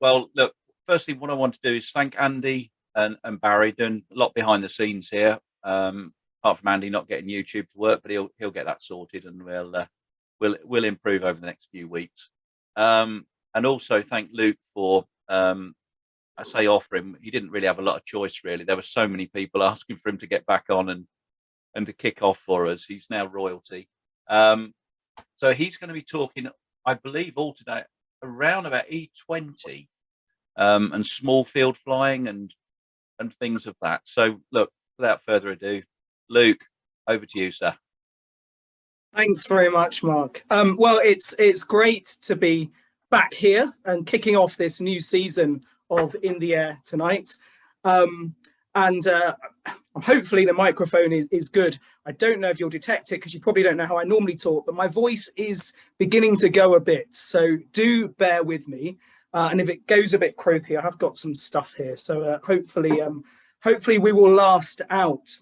Well, look, firstly, what I want to do is thank Andy and Barry, doing a lot behind the scenes here. Apart from Andy not getting YouTube to work, but he'll get that sorted, and we'll improve over the next few weeks. And also thank Luke for I say offer him. He didn't really have a lot of choice, really. There were so many people asking for him to get back on and to kick off for us. He's now royalty. So he's going to be talking, I believe, all today around about E20 and small field flying and things of that. So look, without further ado, Luke, over to you, sir. Thanks very much, Mark. Well, it's great to be back here and kicking off this new season of In the Air tonight. Hopefully the microphone is good. I don't know if you'll detect it because you probably don't know how I normally talk, but my voice is beginning to go a bit. So do bear with me. And if it goes a bit croaky, I have got some stuff here. So hopefully we will last out.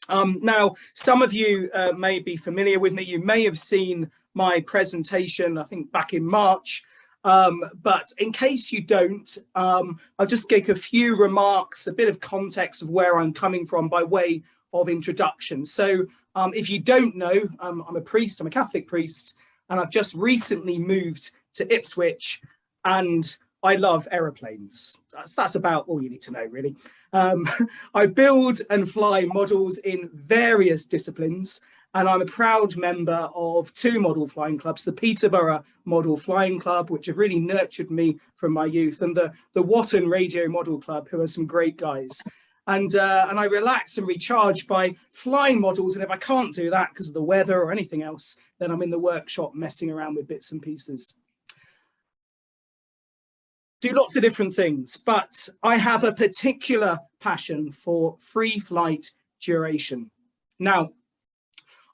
Now, some of you may be familiar with me. You may have seen my presentation, I think, back in March. But in case you don't, I'll just give a few remarks, a bit of context of where I'm coming from by way of introduction. So if you don't know, I'm a priest, I'm a Catholic priest, and I've just recently moved to Ipswich, and I love aeroplanes. That's about all you need to know, really. I build and fly models in various disciplines, and I'm a proud member of two model flying clubs, the Peterborough Model Flying Club, which have really nurtured me from my youth, and the Watton Radio Model Club, who are some great guys. And I relax and recharge by flying models, and if I can't do that because of the weather or anything else, then I'm in the workshop messing around with bits and pieces. Do lots of different things, but I have a particular passion for free flight duration. Now,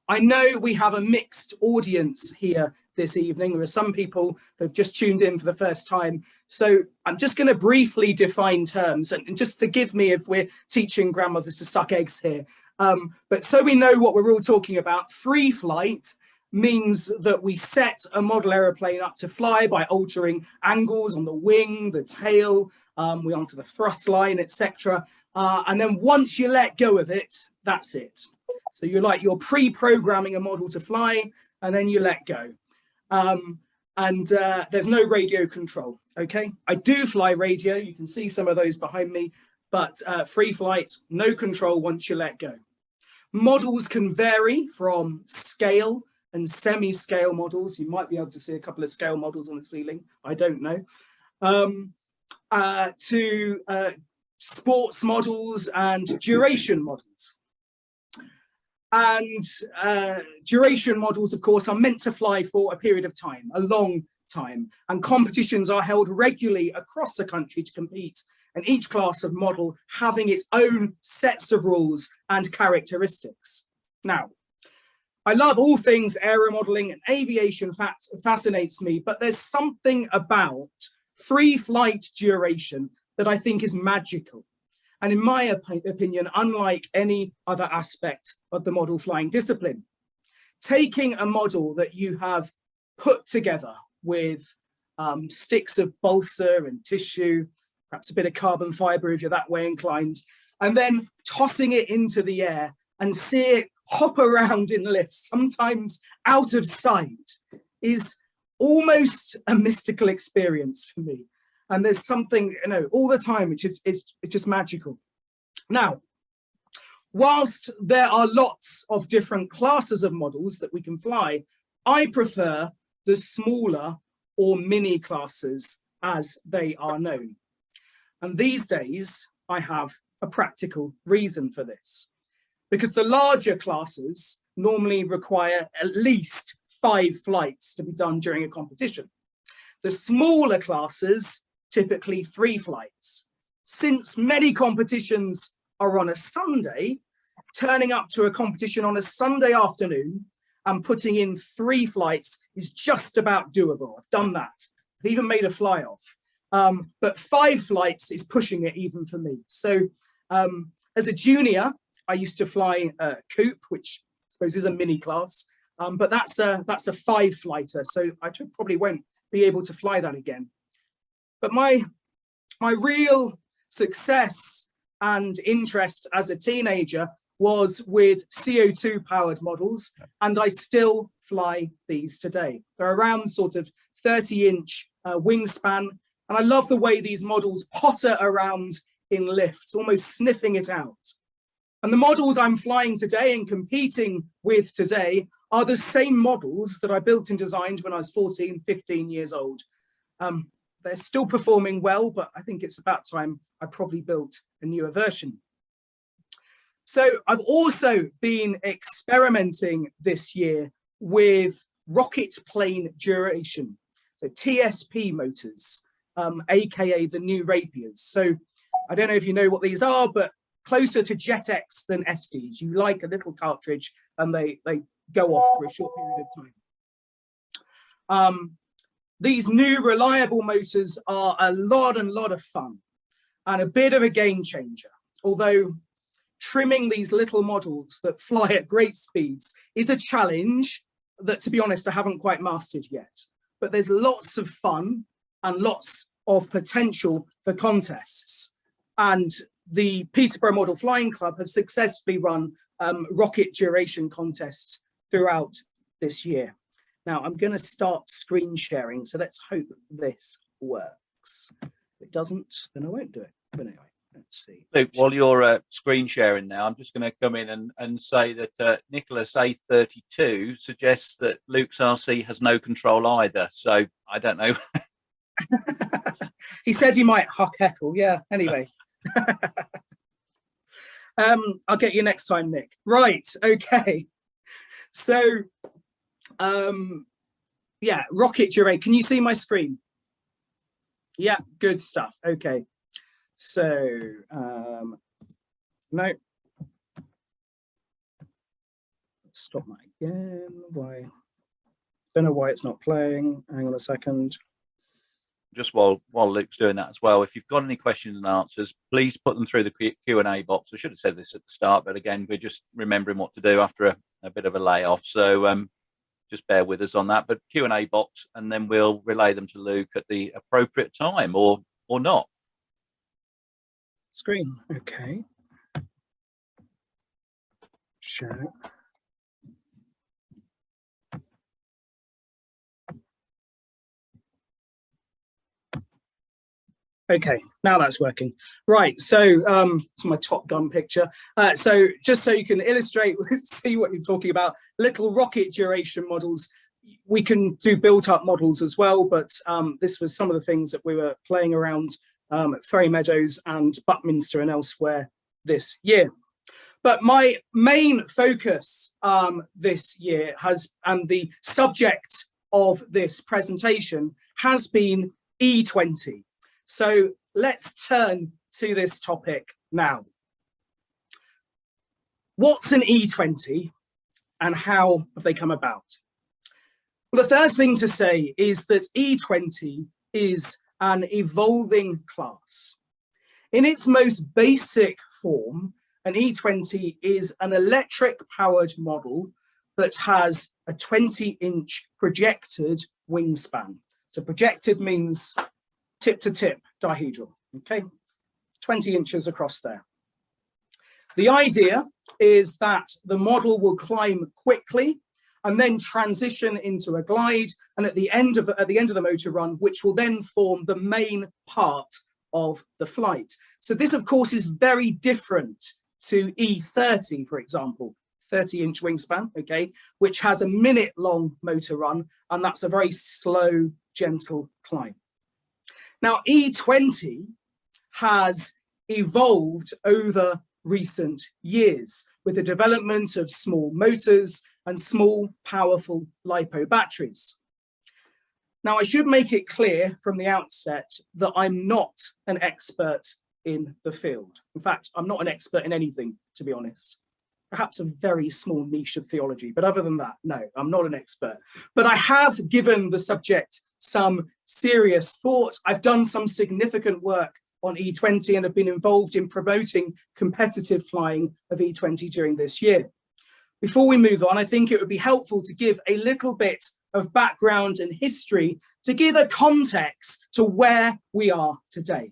I know we have a mixed audience here this evening. There are some people who have just tuned in for the first time. So I'm just going to briefly define terms, and just forgive me if we're teaching grandmothers to suck eggs here. But so we know what we're all talking about, free flight means that we set a model aeroplane up to fly by altering angles on the wing, the tail, we onto the thrust line, etc. And then once you let go of it, that's it. So you're pre-programming a model to fly, and then you let go. There's no radio control, okay? I do fly radio, you can see some of those behind me, but free flight, no control once you let go. Models can vary from scale and semi-scale models. You might be able to see a couple of scale models on the ceiling, I don't know, to sports models and duration models. And duration models, of course, are meant to fly for a period of time, a long time. And competitions are held regularly across the country to compete, and each class of model having its own sets of rules and characteristics. Now, I love all things aeromodelling, and aviation fascinates me, but there's something about free flight duration that I think is magical. And in my opinion, unlike any other aspect of the model flying discipline. Taking a model that you have put together with sticks of balsa and tissue, perhaps a bit of carbon fibre if you're that way inclined, and then tossing it into the air and see it hop around in lifts, sometimes out of sight, is almost a mystical experience for me. And there's something, all the time, which is just magical. Now, whilst there are lots of different classes of models that we can fly, I prefer the smaller or mini classes as they are known. And these days, I have a practical reason for this, because the larger classes normally require at least 5 flights to be done during a competition. The smaller classes, typically 3 flights. Since many competitions are on a Sunday, turning up to a competition on a Sunday afternoon and putting in 3 flights is just about doable. I've done that. I've even made a fly off. But 5 flights is pushing it even for me. So as a junior, I used to fly Coupe, which I suppose is a mini class, but that's a 5 flighter. So I probably won't be able to fly that again. But my real success and interest as a teenager was with CO2 powered models, and I still fly these today. They're around sort of 30-inch wingspan, and I love the way these models potter around in lift, almost sniffing it out. And the models I'm flying today and competing with today are the same models that I built and designed when I was 14, 15 years old. They're still performing well, but I think it's about time I probably built a newer version. So I've also been experimenting this year with rocket plane duration, so TSP motors, aka the new Rapiers. So I don't know if you know what these are, but closer to JetX than STs. You like a little cartridge and they go off for a short period of time. These new reliable motors are a lot of fun and a bit of a game changer, although trimming these little models that fly at great speeds is a challenge that, to be honest, I haven't quite mastered yet. But there's lots of fun and lots of potential for contests. And the Peterborough Model Flying Club have successfully run rocket duration contests throughout this year. Now I'm going to start screen sharing, so let's hope this works. If it doesn't, then I won't do it. But anyway, let's see. Luke, while you're screen sharing now, I'm just going to come in and say that Nicholas A32 suggests that Luke's RC has no control either. So I don't know. He said he might heckle. Yeah, anyway. I'll get you next time, Nick. Right, okay. So, yeah, rocket duration. Can you see my screen? Yeah, good stuff. Okay. So, no. Let's stop that again. Why? Don't know why it's not playing. Hang on a second. Just while Luke's doing that as well, if you've got any questions and answers, please put them through the Q&A box. I should have said this at the start, but again, we're just remembering what to do after a bit of a layoff. So just bear with us on that. But Q&A box, and then we'll relay them to Luke at the appropriate time, or not. Screen, okay. Share. Okay, now that's working. Right, so it's my Top Gun picture. So just so you can illustrate, see what you're talking about, little rocket duration models. We can do built-up models as well, but this was some of the things that we were playing around at Ferry Meadows and Buckminster and elsewhere this year. But my main focus this year and the subject of this presentation has been E20. So let's turn to this topic now. What's an E20 and how have they come about? Well, the first thing to say is that E20 is an evolving class. In its most basic form, an E20 is an electric powered model that has a 20-inch projected wingspan. So projected means tip to tip dihedral, okay? 20 inches across there. The idea is that the model will climb quickly and then transition into a glide, and at the end of the motor run, which will then form the main part of the flight. So this, of course, is very different to E30, for example, 30-inch wingspan, okay, which has a minute-long motor run, and that's a very slow, gentle climb. Now, E20 has evolved over recent years with the development of small motors and small, powerful LiPo batteries. Now, I should make it clear from the outset that I'm not an expert in the field. In fact, I'm not an expert in anything, to be honest. Perhaps a very small niche of theology, but other than that, no, I'm not an expert. But I have given the subject some serious thought. I've done some significant work on E20 and have been involved in promoting competitive flying of E20 during this year. Before we move on, I think it would be helpful to give a little bit of background and history to give a context to where we are today.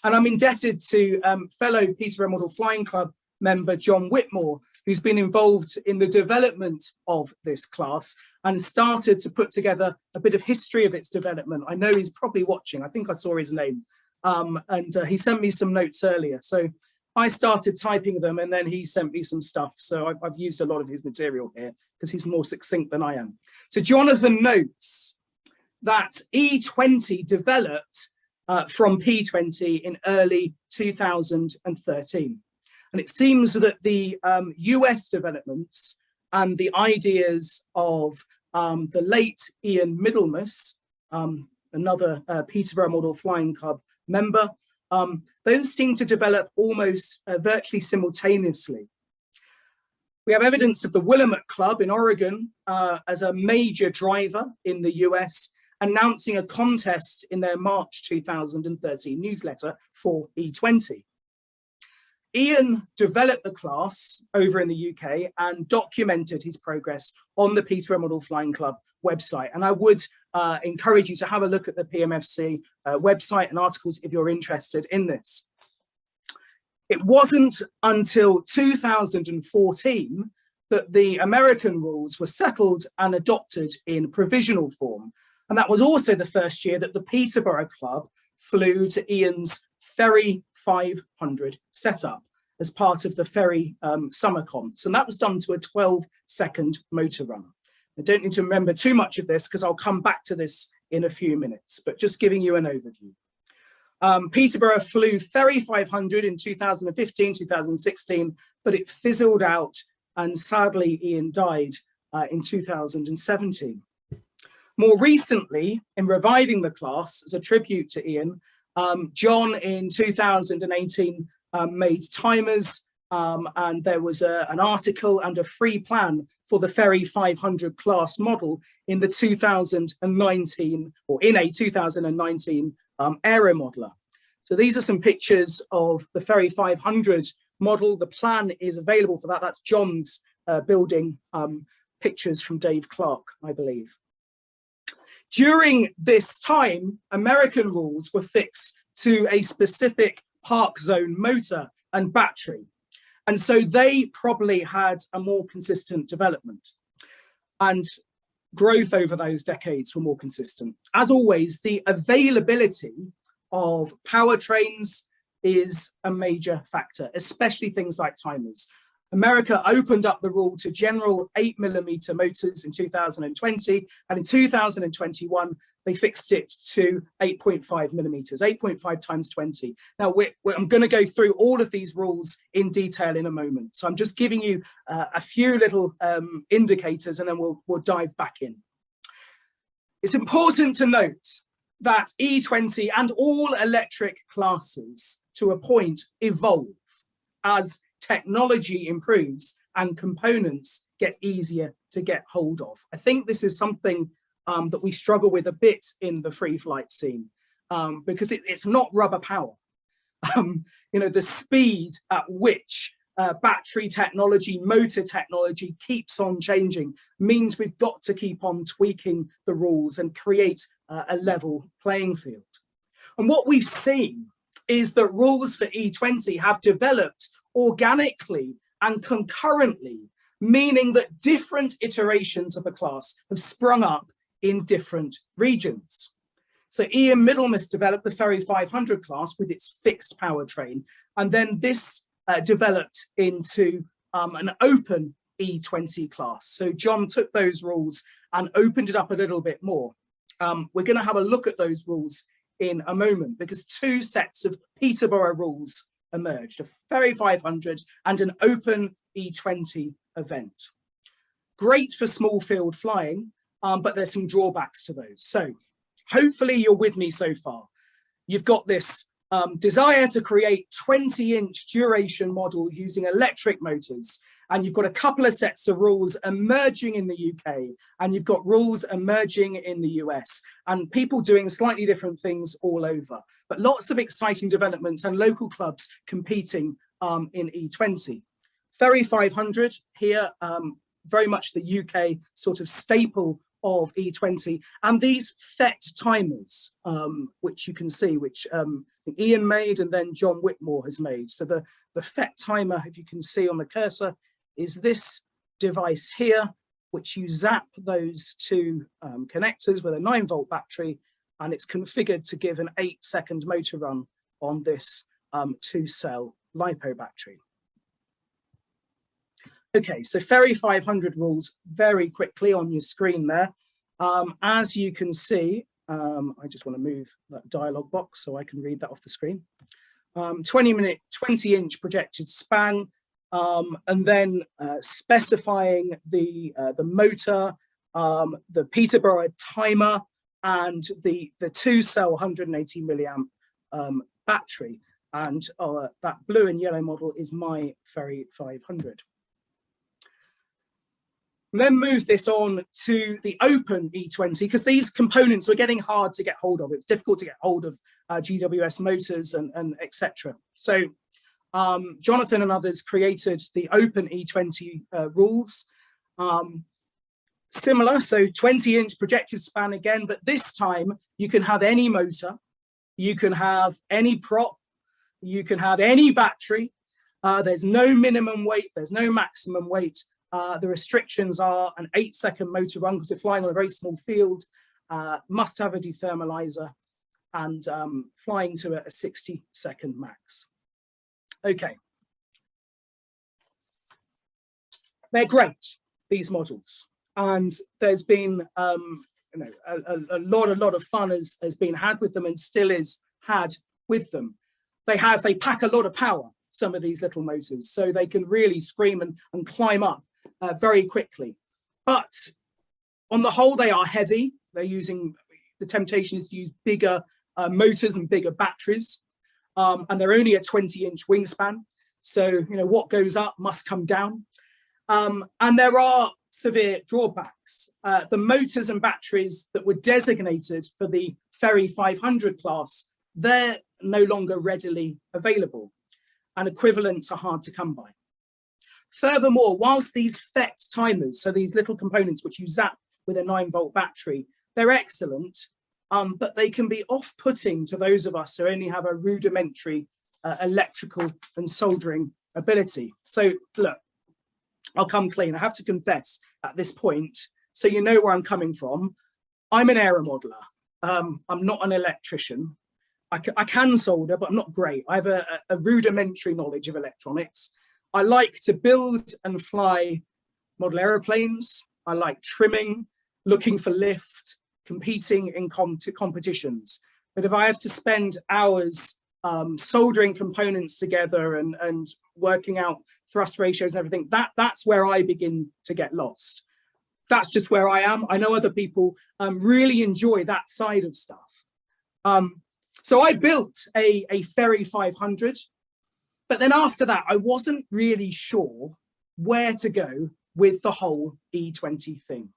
And I'm indebted to fellow Peterborough Model Flying Club member John Whitmore, who's been involved in the development of this class and started to put together a bit of history of its development. I know he's probably watching. I think I saw his name. And he sent me some notes earlier. So I started typing them and then he sent me some stuff. So I've used a lot of his material here because he's more succinct than I am. So Jonathan notes that E20 developed from P20 in early 2013. And it seems that the US developments and the ideas of the late Ian Middlemas, another Peterborough Model Flying Club member, those seem to develop almost virtually simultaneously. We have evidence of the Willamette Club in Oregon as a major driver in the US, announcing a contest in their March 2013 newsletter for E20. Ian developed the class over in the UK and documented his progress on the Peterborough Model Flying Club website. And I would encourage you to have a look at the PMFC website and articles if you're interested in this. It wasn't until 2014 that the American rules were settled and adopted in provisional form. And that was also the first year that the Peterborough Club flew to Ian's Ferry 500 setup as part of the Ferry summer comps. And that was done to a 12-second motor run. I don't need to remember too much of this because I'll come back to this in a few minutes, but just giving you an overview. Peterborough flew Ferry 500 in 2015, 2016, but it fizzled out and sadly Ian died in 2017. More recently, in reviving the class as a tribute to Ian, John in 2018 made timers and there was an article and a free plan for the Ferry 500 class model in the 2019 or in a 2019 aeromodeller. So these are some pictures of the Ferry 500 model. The plan is available for that. That's John's building pictures from Dave Clark, I believe. During this time, American rules were fixed to a specific park zone motor and battery. And so they probably had a more consistent development and growth over those decades were more consistent. As always, the availability of powertrains is a major factor, especially things like timers. America opened up the rule to general 8mm motors in 2020, and in 2021, they fixed it to 8.5 millimeters, 8.5 times 20. Now, I'm going to go through all of these rules in detail in a moment. So I'm just giving you a few little indicators, and then we'll dive back in. It's important to note that E20 and all electric classes, to a point, evolve as technology improves and components get easier to get hold of. I think this is something that we struggle with a bit in the free flight scene because it's not rubber power. You know, the speed at which battery technology, motor technology keeps on changing means we've got to keep on tweaking the rules and create a level playing field. And what we've seen is that rules for E20 have developed organically and concurrently, meaning that different iterations of the class have sprung up in different regions. So Ian Middlemas developed the Ferry 500 class with its fixed powertrain, and then this developed into an open E20 class. So John took those rules and opened it up a little bit more. We're going to have a look at those rules in a moment because two sets of Peterborough rules emerged, a Ferry 500 and an open E20 event. Great for small field flying, but there's some drawbacks to those. So hopefully you're with me so far. You've got this desire to create 20-inch duration model using electric motors, and you've got a couple of sets of rules emerging in the UK, and you've got rules emerging in the US, and people doing slightly different things all over. But lots of exciting developments and local clubs competing in E20. Ferry 500 here, very much the UK sort of staple of E20, and these FET timers, which you can see, which Ian made and then John Whitmore has made. So the FET timer, if you can see on the cursor, is this device here, which you zap those two connectors with a 9-volt battery, and it's configured to give an 8-second motor run on this 2-cell LiPo battery. Okay, so Ferry 500 rules very quickly on your screen there. As you can see, I just want to move that dialog box so I can read that off the screen. 20-inch projected span, and then specifying the motor, the Peterborough timer, and the 2-cell 180 milliamp battery. And that blue and yellow model is my Ferry 500. And then move this on to the open E20, because these components were getting hard to get hold of. It's difficult to get hold of GWS motors and etc. So Jonathan and others created the open E20 rules. Similar, so 20-inch projected span again, but this time you can have any motor, you can have any prop, you can have any battery. There's no minimum weight, there's no maximum weight. The restrictions are an 8-second motor run because we're flying on a very small field, must have a dethermalizer, and flying to a 60-second max. Okay. They're great, these models. And there's been a lot of fun has been had with them and still is had with them. They pack a lot of power, some of these little motors, so they can really scream and climb up very quickly. But on the whole, they are heavy. The temptation is to use bigger motors and bigger batteries. And they're only a 20-inch wingspan. So, what goes up must come down. And there are severe drawbacks. The motors and batteries that were designated for the Ferry 500 class, they're no longer readily available, and equivalents are hard to come by. Furthermore, whilst these FET timers, so these little components which you zap with a 9-volt battery, they're excellent, but they can be off-putting to those of us who only have a rudimentary electrical and soldering ability. So look, I'll come clean. I have to confess at this point, so you know where I'm coming from. I'm an aeromodeller. I'm not an electrician. I can solder, but I'm not great. I have a rudimentary knowledge of electronics. I like to build and fly model aeroplanes. I like trimming, looking for lift, competing in competitions. But if I have to spend hours soldering components together and working out thrust ratios and everything, that's where I begin to get lost. That's just where I am. I know other people really enjoy that side of stuff. So I built a Ferry 500, but then after that, I wasn't really sure where to go with the whole E20 thing.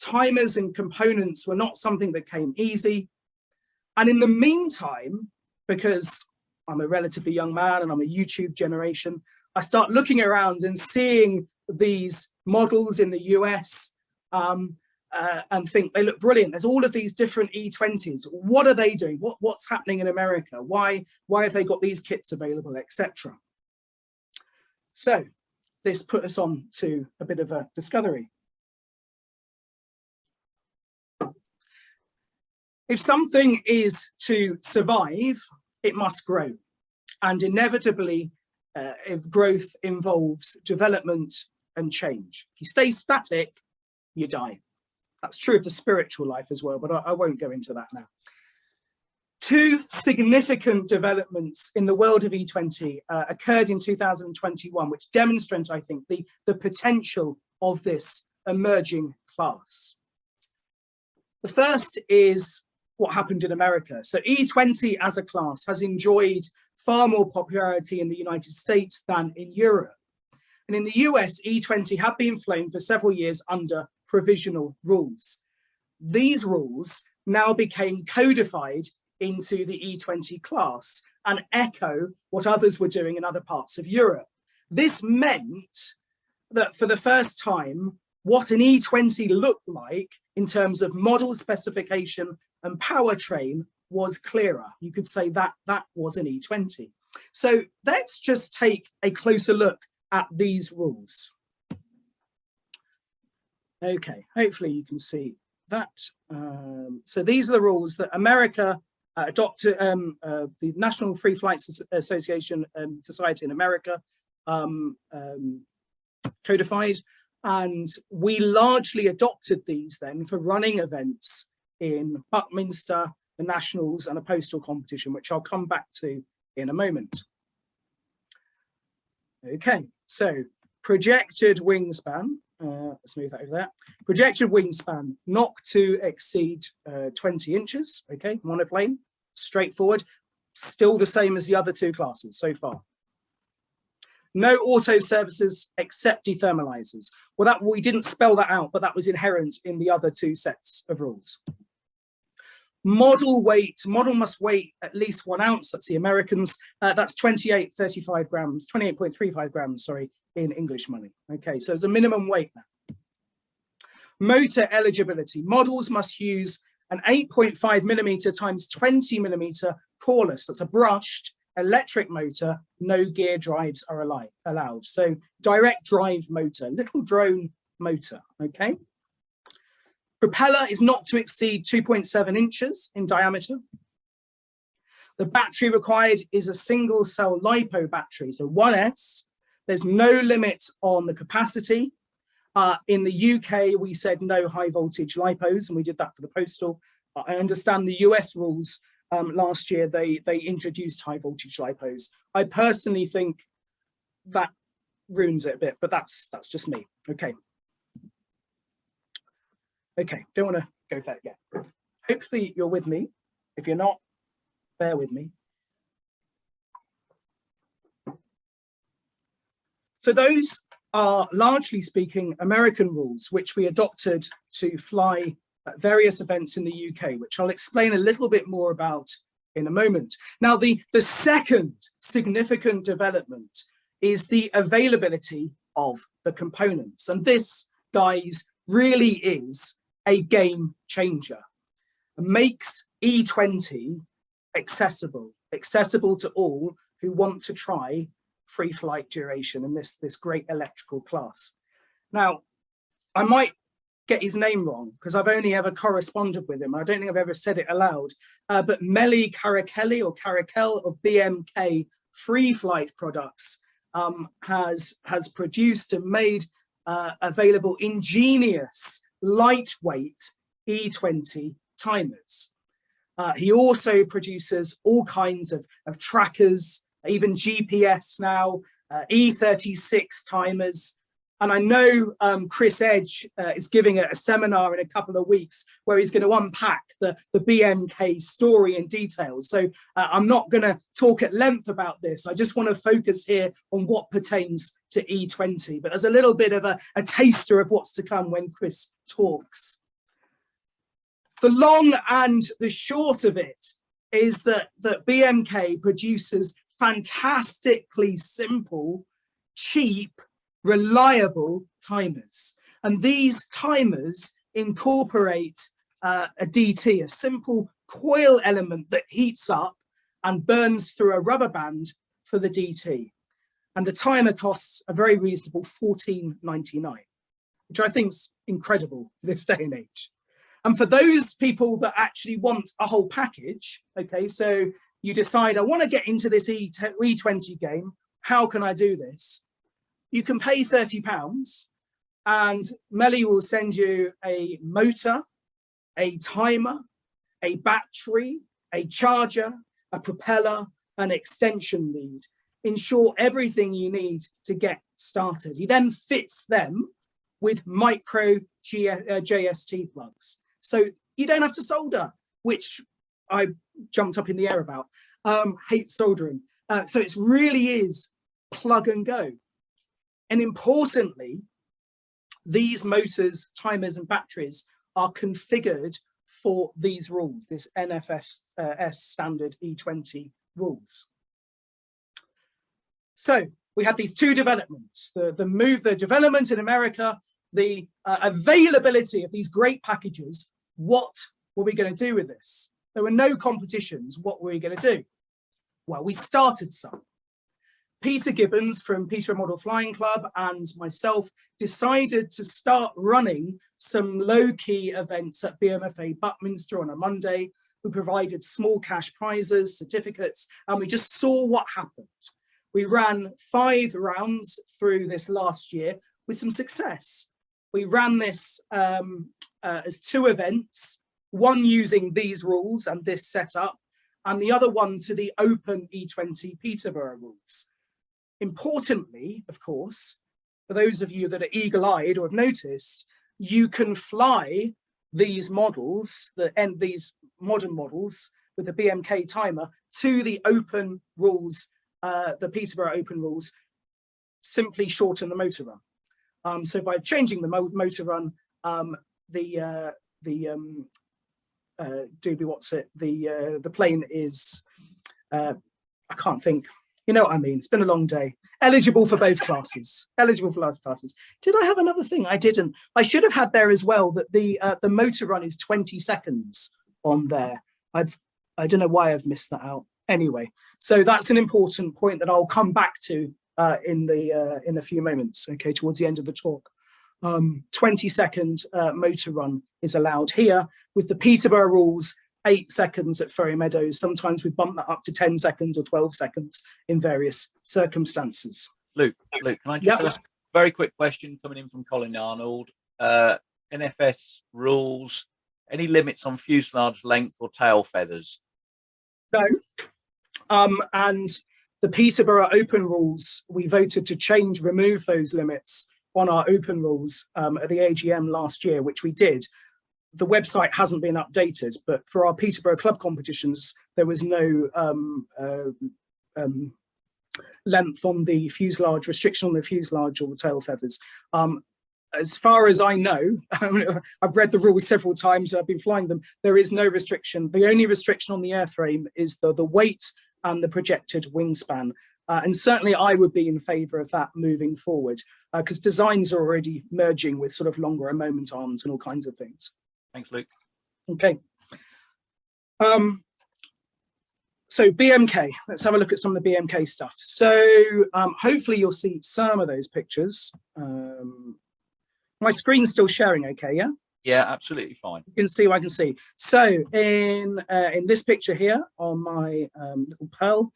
Timers and components were not something that came easy. And in the meantime, because I'm a relatively young man and I'm a YouTube generation, I start looking around and seeing these models in the US and think they look brilliant. There's all of these different E20s. What are they doing? What's happening in America? Why have they got these kits available, etc.? So this put us on to a bit of a discovery. If something is to survive, it must grow. And inevitably, if growth involves development and change. If you stay static, you die. That's true of the spiritual life as well, but I won't go into that now. Two significant developments in the world of E20 occurred in 2021, which demonstrate, I think, the potential of this emerging class. The first is what happened in America. So E20 as a class has enjoyed far more popularity in the United States than in Europe. And in the US, E20 have been flown for several years under provisional rules. These rules now became codified into the E20 class and echo what others were doing in other parts of Europe. This meant that for the first time, what an E20 looked like in terms of model specification and powertrain was clearer. You could say that that was an E20. So let's just take a closer look at these rules. Okay, hopefully you can see that. So these are the rules that America adopted, the National Free Flight Association Society in America codified, and we largely adopted these then for running events in Buckminster, the Nationals, and a postal competition, which I'll come back to in a moment. Okay, so projected wingspan, let's move that over there. Projected wingspan, not to exceed 20 inches, okay, monoplane, straightforward, still the same as the other two classes so far. No auto services except dethermalizers. Well, that we didn't spell that out, but that was inherent in the other two sets of rules. Model weight, model must weigh at least 1 ounce, that's the Americans, that's 28.35 grams, 28.35 grams, sorry, in English money. Okay, so there's a minimum weight now. Motor eligibility, models must use an 8.5 millimeter times 20 millimeter coreless, that's a brushed electric motor, no gear drives are allowed. So direct drive motor, little drone motor, okay? Propeller is not to exceed 2.7 inches in diameter. The battery required is a single cell LiPo battery, so 1S. There's no limit on the capacity. In the UK, we said no high voltage LiPos, and we did that for the postal. I understand the US rules last year, they introduced high voltage LiPos. I personally think that ruins it a bit, but that's just me. Okay. Okay, don't want to go there yet. Hopefully you're with me. If you're not, bear with me. So those are, largely speaking, American rules, which we adopted to fly at various events in the UK, which I'll explain a little bit more about in a moment. Now, the second significant development is the availability of the components. And this, guys, really is a game changer. It makes E20 accessible to all who want to try free flight duration in this great electrical class. Now, I might get his name wrong because I've only ever corresponded with him. I don't think I've ever said it aloud, but Meli Caracelli or Caracal of BMK Free Flight Products has produced and made available ingenious, lightweight E20 timers. He also produces all kinds of trackers, even GPS now, E36 timers. And I know Chris Edge is giving a seminar in a couple of weeks where he's going to unpack the BMK story in detail. So I'm not going to talk at length about this. I just want to focus here on what pertains to E20, but as a little bit of a taster of what's to come when Chris talks. The long and the short of it is that BMK produces fantastically simple, cheap, reliable timers. And these timers incorporate a DT, a simple coil element that heats up and burns through a rubber band for the DT. And the timer costs a very reasonable $14.99, which I think is incredible this day and age. And for those people that actually want a whole package, okay, so you decide, I want to get into this E20 game, how can I do this? You can pay £30 and Meli will send you a motor, a timer, a battery, a charger, a propeller, an extension lead. In short, everything you need to get started. He then fits them with micro JST plugs. So you don't have to solder, which I jumped up in the air about. Hate soldering. So it really is plug and go. And importantly, these motors, timers, and batteries are configured for these rules, this NFS standard E20 rules. So we had these two developments, the development in America the availability of these great packages, what were we going to do with this? There were no competitions. What were we going to do? Well, we started some. Peter Gibbons from Peterborough Model Flying Club and myself decided to start running some low-key events at BMFA Buckminster on a Monday. We provided small cash prizes, certificates, and we just saw what happened. We ran 5 rounds through this last year with some success. We ran this as 2 events, one using these rules and this setup, and the other one to the open E20 Peterborough rules. Importantly, of course, for those of you that are eagle-eyed or have noticed, you can fly these models, these modern models with the BMK timer to the open rules, the Peterborough open rules, simply shorten the motor run. So by changing the motor run, the plane is, I can't think, you know what I mean, it's been a long day. Eligible for both classes, eligible for both classes. Did I have another thing? I didn't. I should have had there as well that the motor run is 20 seconds on there. I don't know why I've missed that out. Anyway, so that's an important point that I'll come back to in a few moments, okay, towards the end of the talk. 20-second motor run is allowed here. With the Peterborough rules, 8 seconds at Ferry Meadows. Sometimes we bump that up to 10 seconds or 12 seconds in various circumstances. Luke, can I just ask a very quick question coming in from Colin Arnold? NFS rules, any limits on fuselage length or tail feathers? No. And the Peterborough open rules, we voted to remove those limits on our open rules at the AGM last year, which we did. The website hasn't been updated, but for our Peterborough Club competitions, there was no length on the fuselage, restriction on the fuselage or the tail feathers. As far as I know, I've read the rules several times, I've been flying them, there is no restriction. The only restriction on the airframe is the weight and the projected wingspan. And certainly I would be in favour of that moving forward, because designs are already merging with sort of longer moment arms and all kinds of things. Thanks, Luke. Okay. So BMK, let's have a look at some of the BMK stuff. So hopefully you'll see some of those pictures. My screen's still sharing, okay, yeah? Yeah, absolutely fine. You can see what I can see. So in this picture here on my little Pearl,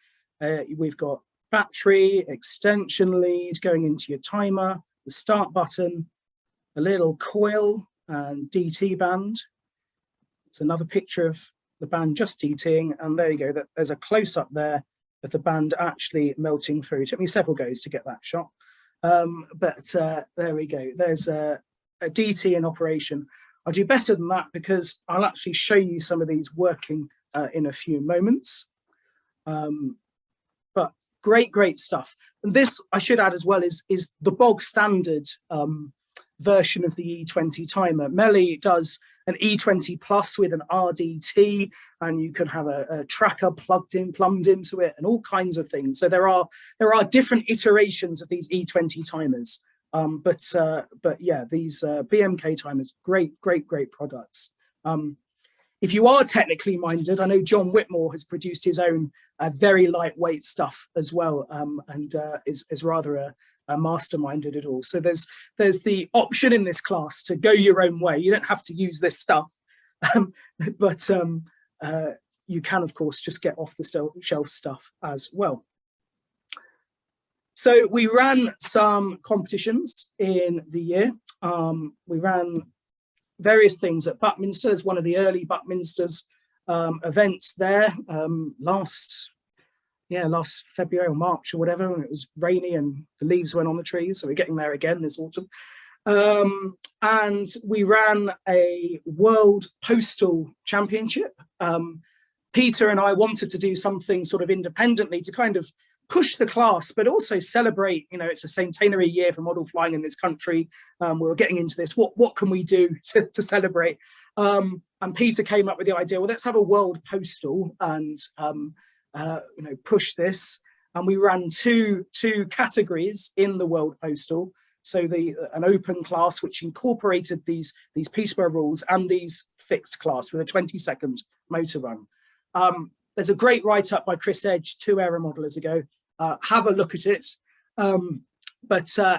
we've got battery, extension lead going into your timer, the start button, a little coil and DT band. It's another picture of the band just DTing, and there you go, there's a close-up there of the band actually melting through. It took me several goes to get that shot. But there we go, there's a DT in operation. I'll do better than that because I'll actually show you some of these working in a few moments. But great stuff. And this, I should add as well, is the bog standard version of the E20 timer. Melly does an E20 Plus with an RDT, and you can have a tracker plumbed into it and all kinds of things. So there are different iterations of these E20 timers. But yeah, these BMK timers, great products. If you are technically minded, I know John Whitmore has produced his own very lightweight stuff as well, and is rather a mastermind at it all. So there's the option in this class to go your own way. You don't have to use this stuff, but you can, of course, just get off the shelf stuff as well. So we ran some competitions in the year. We ran various things at Buckminster. There's one of the early Buckminster's events there last February or March or whatever, when it was rainy and the leaves went on the trees. So we're getting there again this autumn. And we ran a World Postal Championship. Peter and I wanted to do something sort of independently to kind of push the class, but also celebrate, you know, it's a centenary year for model flying in this country. We were getting into this, what can we do to celebrate? And Peter came up with the idea, well, let's have a World Postal and, you know, push this. And we ran two categories in the World Postal. So an open class which incorporated these Peterborough rules and these fixed class with a 20-second motor run. There's a great write-up by Chris Edge 2 aeromodelers ago. Have a look at it.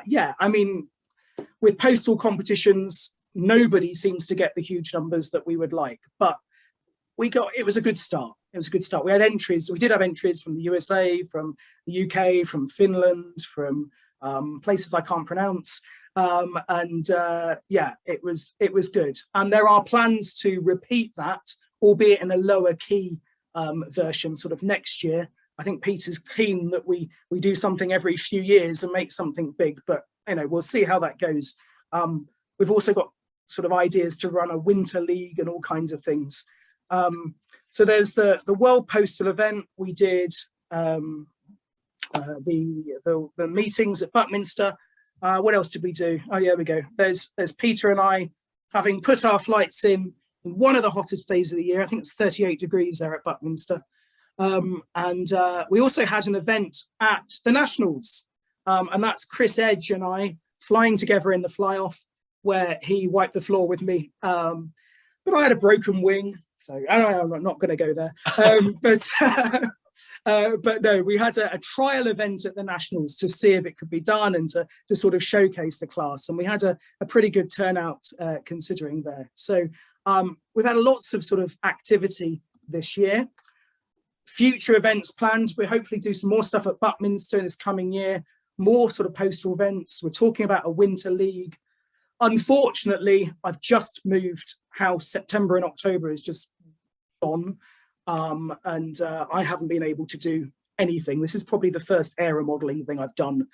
Yeah, I mean, with postal competitions, nobody seems to get the huge numbers that we would like, but it was a good start. It was a good start. We had entries. We did have entries from the USA, from the UK, from Finland, from places I can't pronounce. Yeah, it was good. And there are plans to repeat that, albeit in a lower key version sort of next year. I think Peter's keen that we do something every few years and make something big, but you know, we'll see how that goes. We've also got sort of ideas to run a winter league and all kinds of things. So there's the World Postal event. We did the meetings at Buckminster. What else did we do? Oh, yeah, we go. There's Peter and I having put our flights in one of the hottest days of the year. I think it's 38 degrees there at Buckminster. We also had an event at the Nationals, and that's Chris Edge and I flying together in the fly-off, where he wiped the floor with me. But I had a broken wing, so I'm not going to go there. But no, we had a trial event at the Nationals to see if it could be done and to sort of showcase the class. And we had a pretty good turnout considering there. So we've had lots of sort of activity this year. Future events planned. We'll hopefully do some more stuff at Buckminster this coming year, more sort of postal events. We're talking about a winter league. Unfortunately, I've just moved house. September and October is just gone. I haven't been able to do anything. This is probably the first aeromodelling thing I've done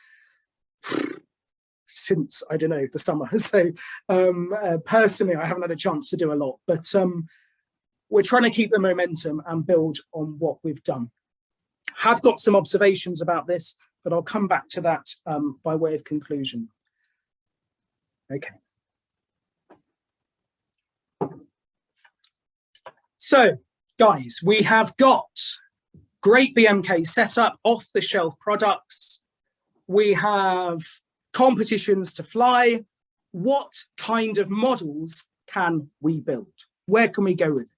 since, I don't know, the summer. So personally, I haven't had a chance to do a lot, but we're trying to keep the momentum and build on what we've done. Have got some observations about this, but I'll come back to that by way of conclusion. Okay. So, guys, we have got great BMK setup, off-the-shelf products. We have competitions to fly. What kind of models can we build? Where can we go with it?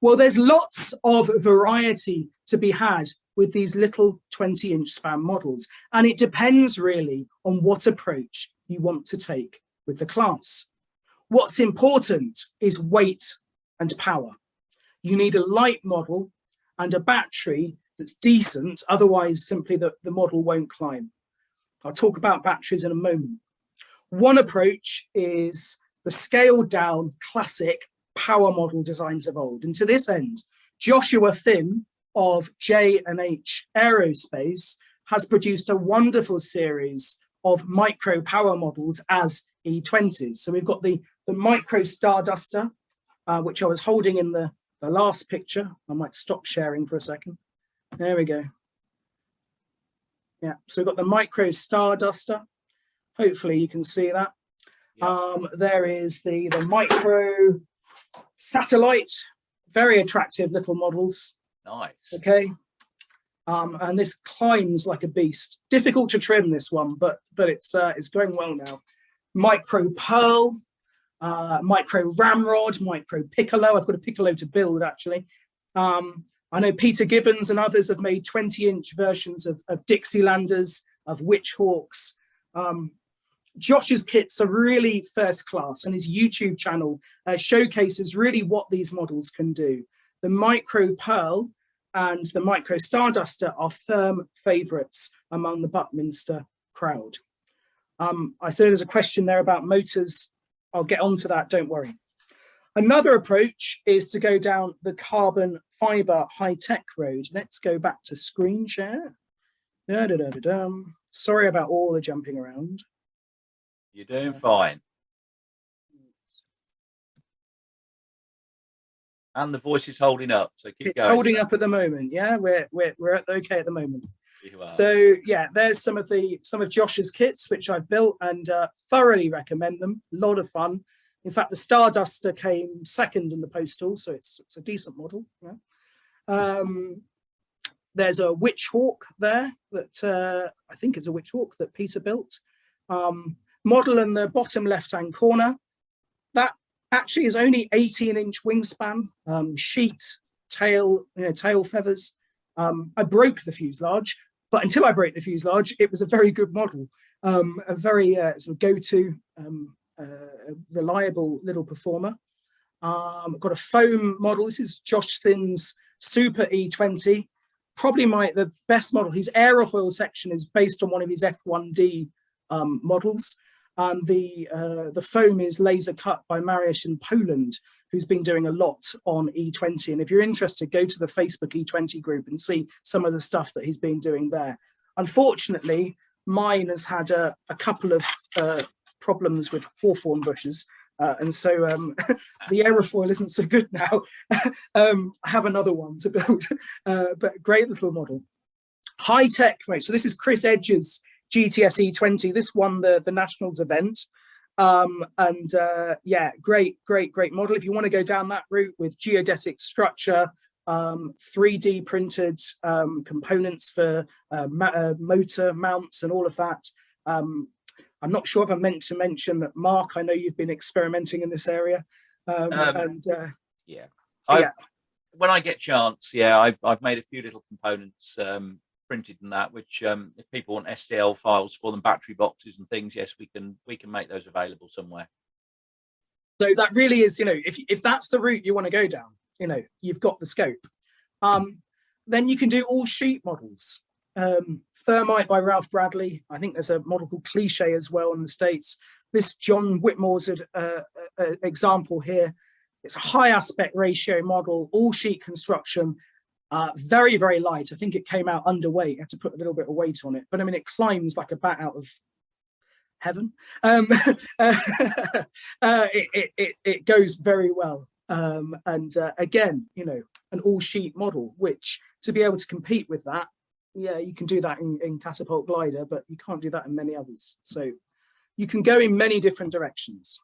Well, there's lots of variety to be had with these little 20-inch span models, and it depends really on what approach you want to take with the class. What's important is weight and power. You need a light model and a battery that's decent, otherwise simply the model won't climb. I'll talk about batteries in a moment. One approach is the scaled down classic power model designs of old. And to this end, Joshua Finn of J&H Aerospace has produced a wonderful series of micro power models as E20s. So we've got the micro Starduster, which I was holding in the last picture. I might stop sharing for a second. There we go. Yeah, so we've got the micro Starduster. Hopefully you can see that. Yep. There is the micro satellite, very attractive little models. Nice. Okay. And this climbs like a beast. Difficult to trim this one, but it's going well now. Micro Pearl, micro Ramrod, micro Piccolo. I've got a Piccolo to build actually. I know Peter Gibbons and others have made 20-inch versions of Dixielanders, of Witchhawks. Josh's kits are really first class, and his YouTube channel showcases really what these models can do. The micro Pearl and the micro Starduster are firm favourites among the Buckminster crowd. I said there's a question there about motors. I'll get onto that, don't worry. Another approach is to go down the carbon fibre high-tech road. Let's go back to screen share. Sorry about all the jumping around. You're doing fine. And the voice is holding up, so keep going. It's holding up at the moment, yeah. We're okay at the moment. So yeah, there's some of Josh's kits which I've built and thoroughly recommend them. A lot of fun. In fact, the Starduster came second in the postal, so it's a decent model. Yeah. There's a Witchhawk there that I think is a Witchhawk that Peter built. model in the bottom left-hand corner, that actually is only 18-inch wingspan, sheet, tail, tail feathers. I broke the fuselage, but until I broke the fuselage, it was a very good model, a very sort of go-to, reliable little performer. I've got a foam model. This is Josh Finn's Super E20, probably the best model. His aerofoil section is based on one of his F1D models. And the foam is laser cut by Mariusz in Poland, who's been doing a lot on E20. And if you're interested, go to the Facebook E20 group and see some of the stuff that he's been doing there. Unfortunately, mine has had a couple of problems with hawthorn bushes. And so the aerofoil isn't so good now. I have another one to build, but great little model. High tech, right? So this is Chris Edge's GTS E20. This won the Nationals event. Yeah, great model. If you want to go down that route with geodetic structure, 3D printed components for motor mounts and all of that. I'm not sure if I meant to mention that, Mark, I know you've been experimenting in this area. Yeah. When I get chance, yeah, I've made a few little components printed in that, which if people want STL files for them, battery boxes and things, yes, we can make those available somewhere. So that really is, if that's the route you want to go down, you've got the scope. Then you can do all sheet models. Thermite by Ralph Bradley. I think there's a model called Cliche as well in the States. This John Whitmore's example here. It's a high aspect ratio model, all sheet construction, very, very light. I think it came out underweight. I had to put a little bit of weight on it, but I mean, it climbs like a bat out of heaven. It goes very well. Again, an all sheet model, which to be able to compete with that, yeah, you can do that in Catapult Glider, but you can't do that in many others. So you can go in many different directions.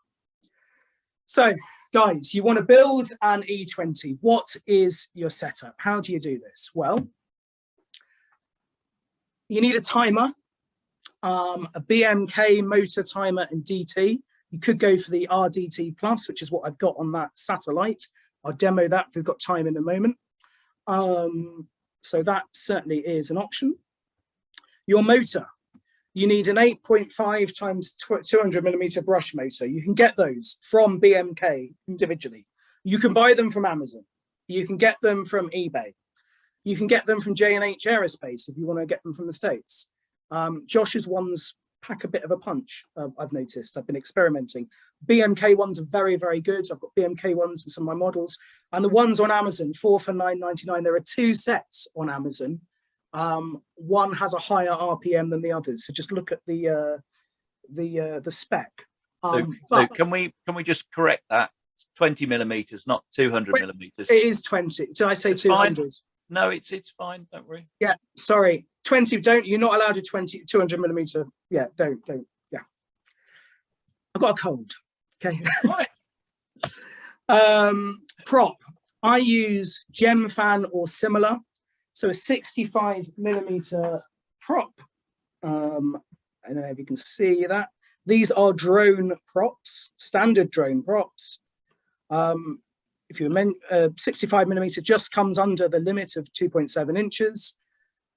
So guys, you want to build an E20. What is your setup? How do you do this? Well, you need a timer, a BMK motor timer and DT. You could go for the RDT Plus, which is what I've got on that satellite. I'll demo that if we've got time in a moment. So that certainly is an option. Your motor, you need an 8.5 times 200mm brush motor. You can get those from BMK individually. You can buy them from Amazon. You can get them from eBay. You can get them from J&H Aerospace if you want to get them from the States. Josh's ones pack a bit of a punch, I've noticed. I've been experimenting. BMK ones are very, very good. I've got BMK ones in some of my models. And the ones on Amazon, 4 for $9.99. There are 2 sets on Amazon. One has a higher RPM than the others. So just look at the spec. Luke, can we just correct that? It's 20mm, not 200mm. It is 20. Did I say 200? Fine. No, it's fine. Don't worry. Yeah, sorry. 20. You're not allowed a 200mm. Yeah, don't. Yeah. I've got a cold. Okay. Prop. I use Gem Fan or similar. So a 65mm prop. I don't know if you can see that. These are drone props, standard drone props. If you meant 65mm just comes under the limit of 2.7 inches.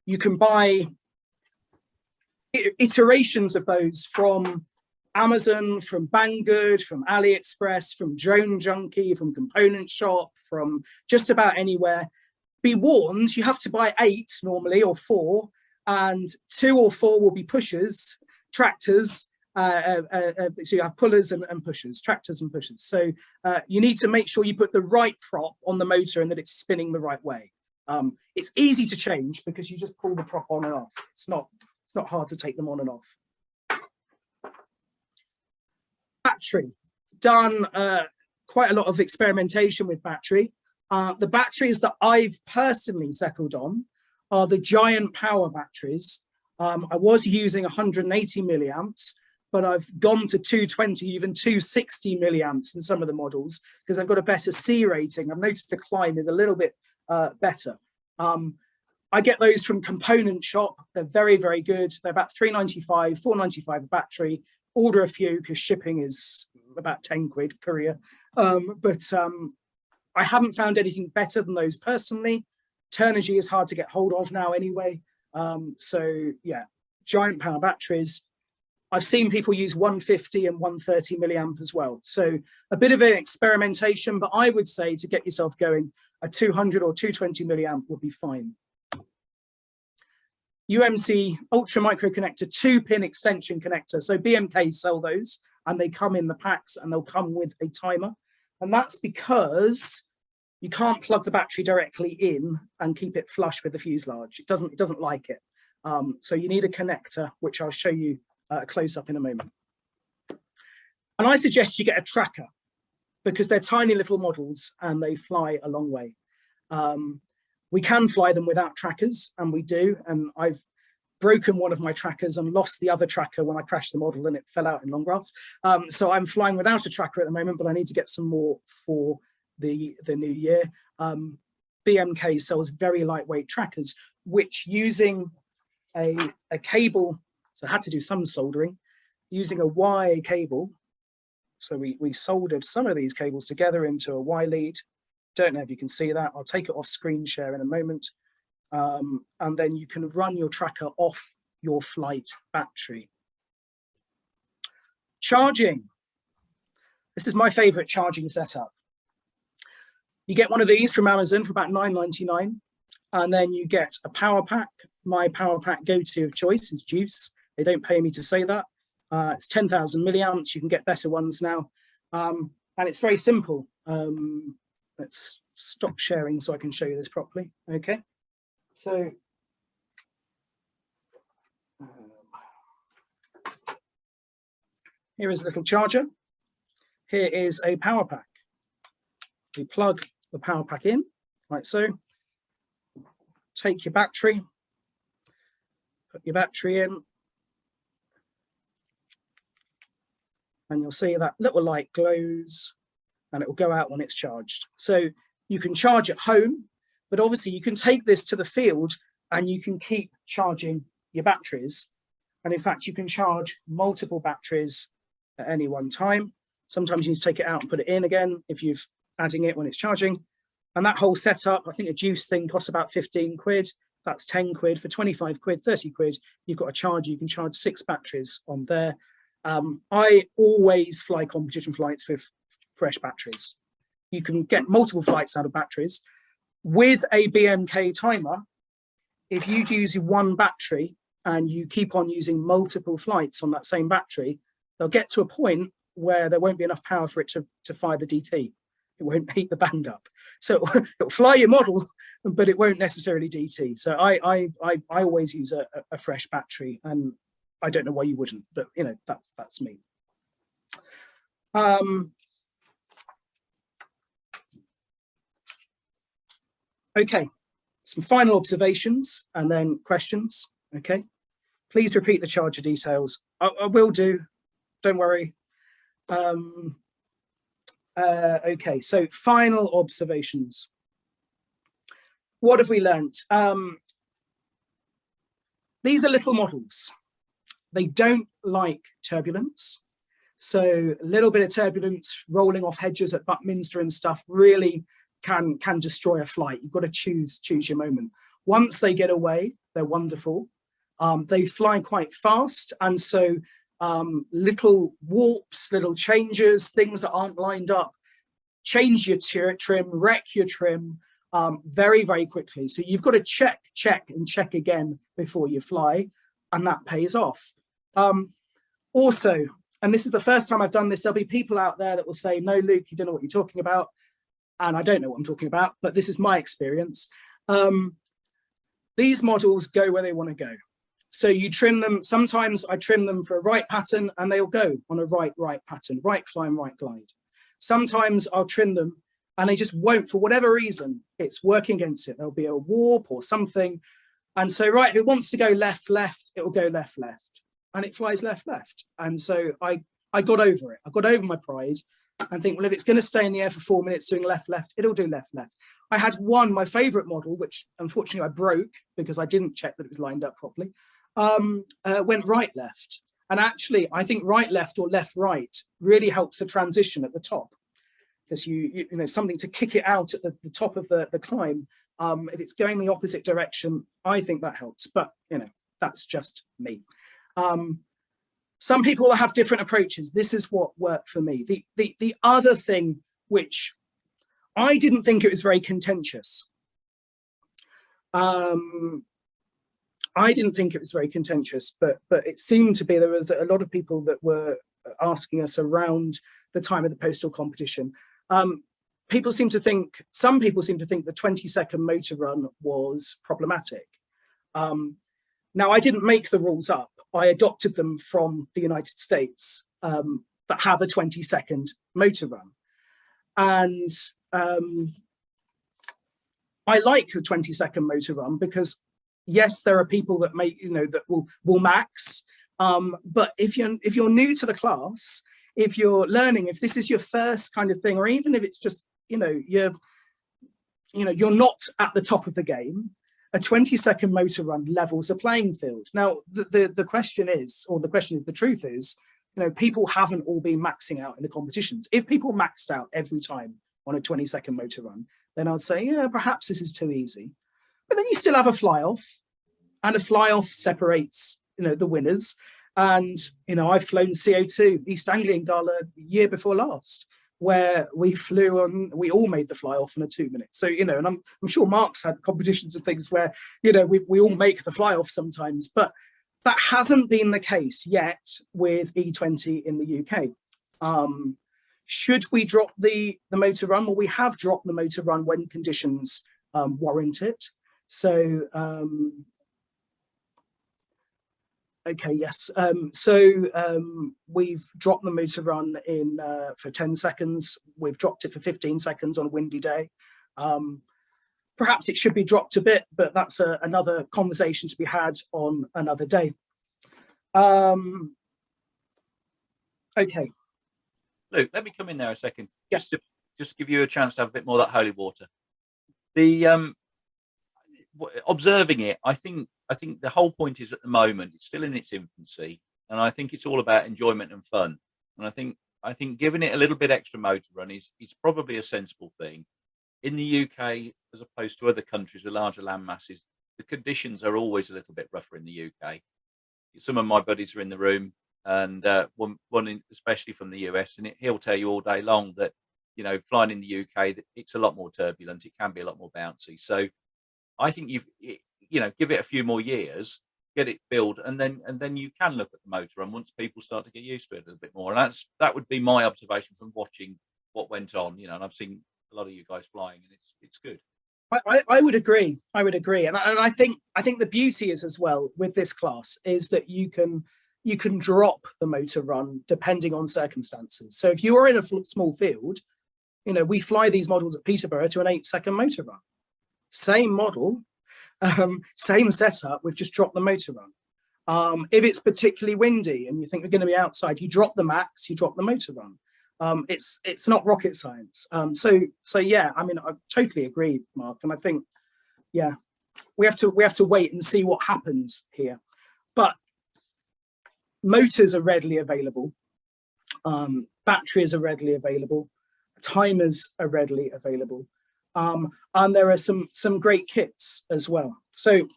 You can buy iterations of those from Amazon, from Banggood, from AliExpress, from Drone Junkie, from Component Shop, from just about anywhere. Be warned, you have to buy 8 normally, or 4, and 2 or 4 will be pushers, tractors. So you have pullers and pushers, tractors and pushers. So you need to make sure you put the right prop on the motor and that it's spinning the right way. It's easy to change because you just pull the prop on and off. It's not hard to take them on and off. Battery. Done quite a lot of experimentation with battery. The batteries that I've personally settled on are the Giant Power batteries. I was using 180 milliamps, but I've gone to 220, even 260 milliamps in some of the models because I've got a better C rating. I've noticed the climb is a little bit better. I get those from Component Shop. They're very, very good. They're about $3.95, $4.95 a battery. order a few because shipping is about 10 quid courier. I haven't found anything better than those personally. Turnigy is hard to get hold of now anyway. So yeah, giant power batteries. I've seen people use 150 and 130 milliamp as well. So a bit of an experimentation, but I would say to get yourself going, a 200 or 220 milliamp would be fine. UMC Ultra Micro Connector 2-pin extension connector. So BMK sell those and they come in the packs and they'll come with a timer. And that's because you can't plug the battery directly in and keep it flush with the fuselage. It doesn't like it. So you need a connector, which I'll show you a close up in a moment. And I suggest you get a tracker because they're tiny little models and they fly a long way. We can fly them without trackers, and we do. And I've broken one of my trackers and lost the other tracker when I crashed the model and it fell out in long grass. So I'm flying without a tracker at the moment, but I need to get some more for the new year. BMK sells very lightweight trackers, which using a cable, so I had to do some soldering, using a Y cable. So we soldered some of these cables together into a Y lead. Don't know if you can see that. I'll take it off screen share in a moment. And then you can run your tracker off your flight battery. Charging. This is my favorite charging setup. You get one of these from Amazon for about $9.99. And then you get a power pack. My power pack go-to of choice is Juice. They don't pay me to say that. It's 10,000 milliamps. You can get better ones now. And it's very simple. Let's stop sharing so I can show you this properly. Okay. So here is a little charger. Here is a power pack. You plug the power pack in, like so. Take your battery, put your battery in, and you'll see that little light glows and it will go out when it's charged. So you can charge at home, but obviously you can take this to the field and you can keep charging your batteries. And in fact, you can charge multiple batteries at any one time. Sometimes you need to take it out and put it in again if you're adding it when it's charging. And that whole setup, I think a Juice thing costs about 15 quid. That's 10 quid. For 25 quid, 30 quid, you've got a charger. You can charge 6 batteries on there. I always fly competition flights with fresh batteries. You can get multiple flights out of batteries. With a BMK timer, if you use one battery and you keep on using multiple flights on that same battery, they'll get to a point where there won't be enough power for it to fire the DT. It won't heat the band up. So it'll fly your model, but it won't necessarily DT. So I always use a fresh battery, and I don't know why you wouldn't, but you know, that's me. Okay, some final observations and then questions. Okay, please repeat the charger details. I will do, don't worry. Okay, so final observations. What have we learned? These are little models. They don't like turbulence. So a little bit of turbulence rolling off hedges at Buckminster and stuff really can destroy a flight. You've got to choose your moment. Once they get away, they're wonderful. They fly quite fast, and so little warps, little changes, things that aren't lined up, change your trim, wreck your trim very, very quickly. So you've got to check and check again before you fly, and that pays off. Also, and this is the first time I've done this, there'll be people out there that will say, no, Luke, you don't know what you're talking about. And I don't know what I'm talking about, but this is my experience. These models go where they want to go. So you trim them. Sometimes I trim them for a right pattern and they'll go on a right pattern, right climb, right glide. Sometimes I'll trim them and they just won't, for whatever reason, it's working against it. There'll be a warp or something. And so, right, if it wants to go left, it will go left. And it flies left. And so I got over it. I got over my pride and think, well, if it's going to stay in the air for 4 minutes doing left, it'll do left. I had my favorite model, which unfortunately I broke because I didn't check that it was lined up properly, went right, left. And actually, I think right, left or left, right really helps the transition at the top, because you know, something to kick it out at the top of the climb. If it's going the opposite direction, I think that helps, but you know, that's just me. Some people have different approaches. This is what worked for me. The other thing, which I didn't think it was very contentious. I didn't think it was very contentious, but it seemed to be. There was a lot of people that were asking us around the time of the postal competition. People seem to think, some people seem to think the 20-second motor run was problematic. Now, I didn't make the rules up. I adopted them from the United States that have a 20-second motor run. And I like the 20-second motor run because, yes, there are people that make, you know, that will max. But if you're new to the class, if you're learning, if this is your first kind of thing, or even if it's just, you know, you're not at the top of the game, a 20-second motor run levels a playing field. Now, the question is, or the question is, the truth is, you know, people haven't all been maxing out in the competitions. If people maxed out every time on a 20-second motor run, then I'd say, yeah, perhaps this is too easy. But then you still have a fly-off, and a fly-off separates, you know, the winners. And, you know, I've flown CO2, East Anglian Gala, year before last, where we flew on, we all made the fly-off in a 2 minutes. So, you know, and I'm sure Mark's had competitions and things where, you know, we all make the fly-off sometimes, but that hasn't been the case yet with E20 in the UK. Should we drop the motor run? Well, we have dropped the motor run when conditions warrant it. So, okay, yes. We've dropped the motor run in for 10 seconds. We've dropped it for 15 seconds on a windy day. Perhaps it should be dropped a bit, but that's another conversation to be had on another day. Okay. Luke, let me come in there a second, Yes. just to give you a chance to have a bit more of that holy water. The observing it, I think the whole point is, at the moment, it's still in its infancy, and I think it's all about enjoyment and fun. And I think giving it a little bit extra motor run is probably a sensible thing. In the UK, as opposed to other countries with larger land masses, the conditions are always a little bit rougher in the UK. Some of my buddies are in the room, and one especially from the US, and he'll tell you all day long that, you know, flying in the UK, it's a lot more turbulent. It can be a lot more bouncy. So I think you know, give it a few more years, get it built, and then you can look at the motor run once people start to get used to it a little bit more. And that would be my observation from watching what went on, you know, and I've seen a lot of you guys flying, and it's good. I would agree. I would agree, and I think the beauty is, as well, with this class, is that you can drop the motor run depending on circumstances. So if you are in a small field, you know, we fly these models at Peterborough to an 8-second motor run. Same model, same setup, we've just dropped the motor run. If it's particularly windy and you think we're going to be outside, you drop the max, you drop the motor run. It's not rocket science. So yeah, I mean, I totally agree, Mark, and I think, yeah, we have to wait and see what happens here. But motors are readily available, batteries are readily available, timers are readily available, and there are some great kits as well. So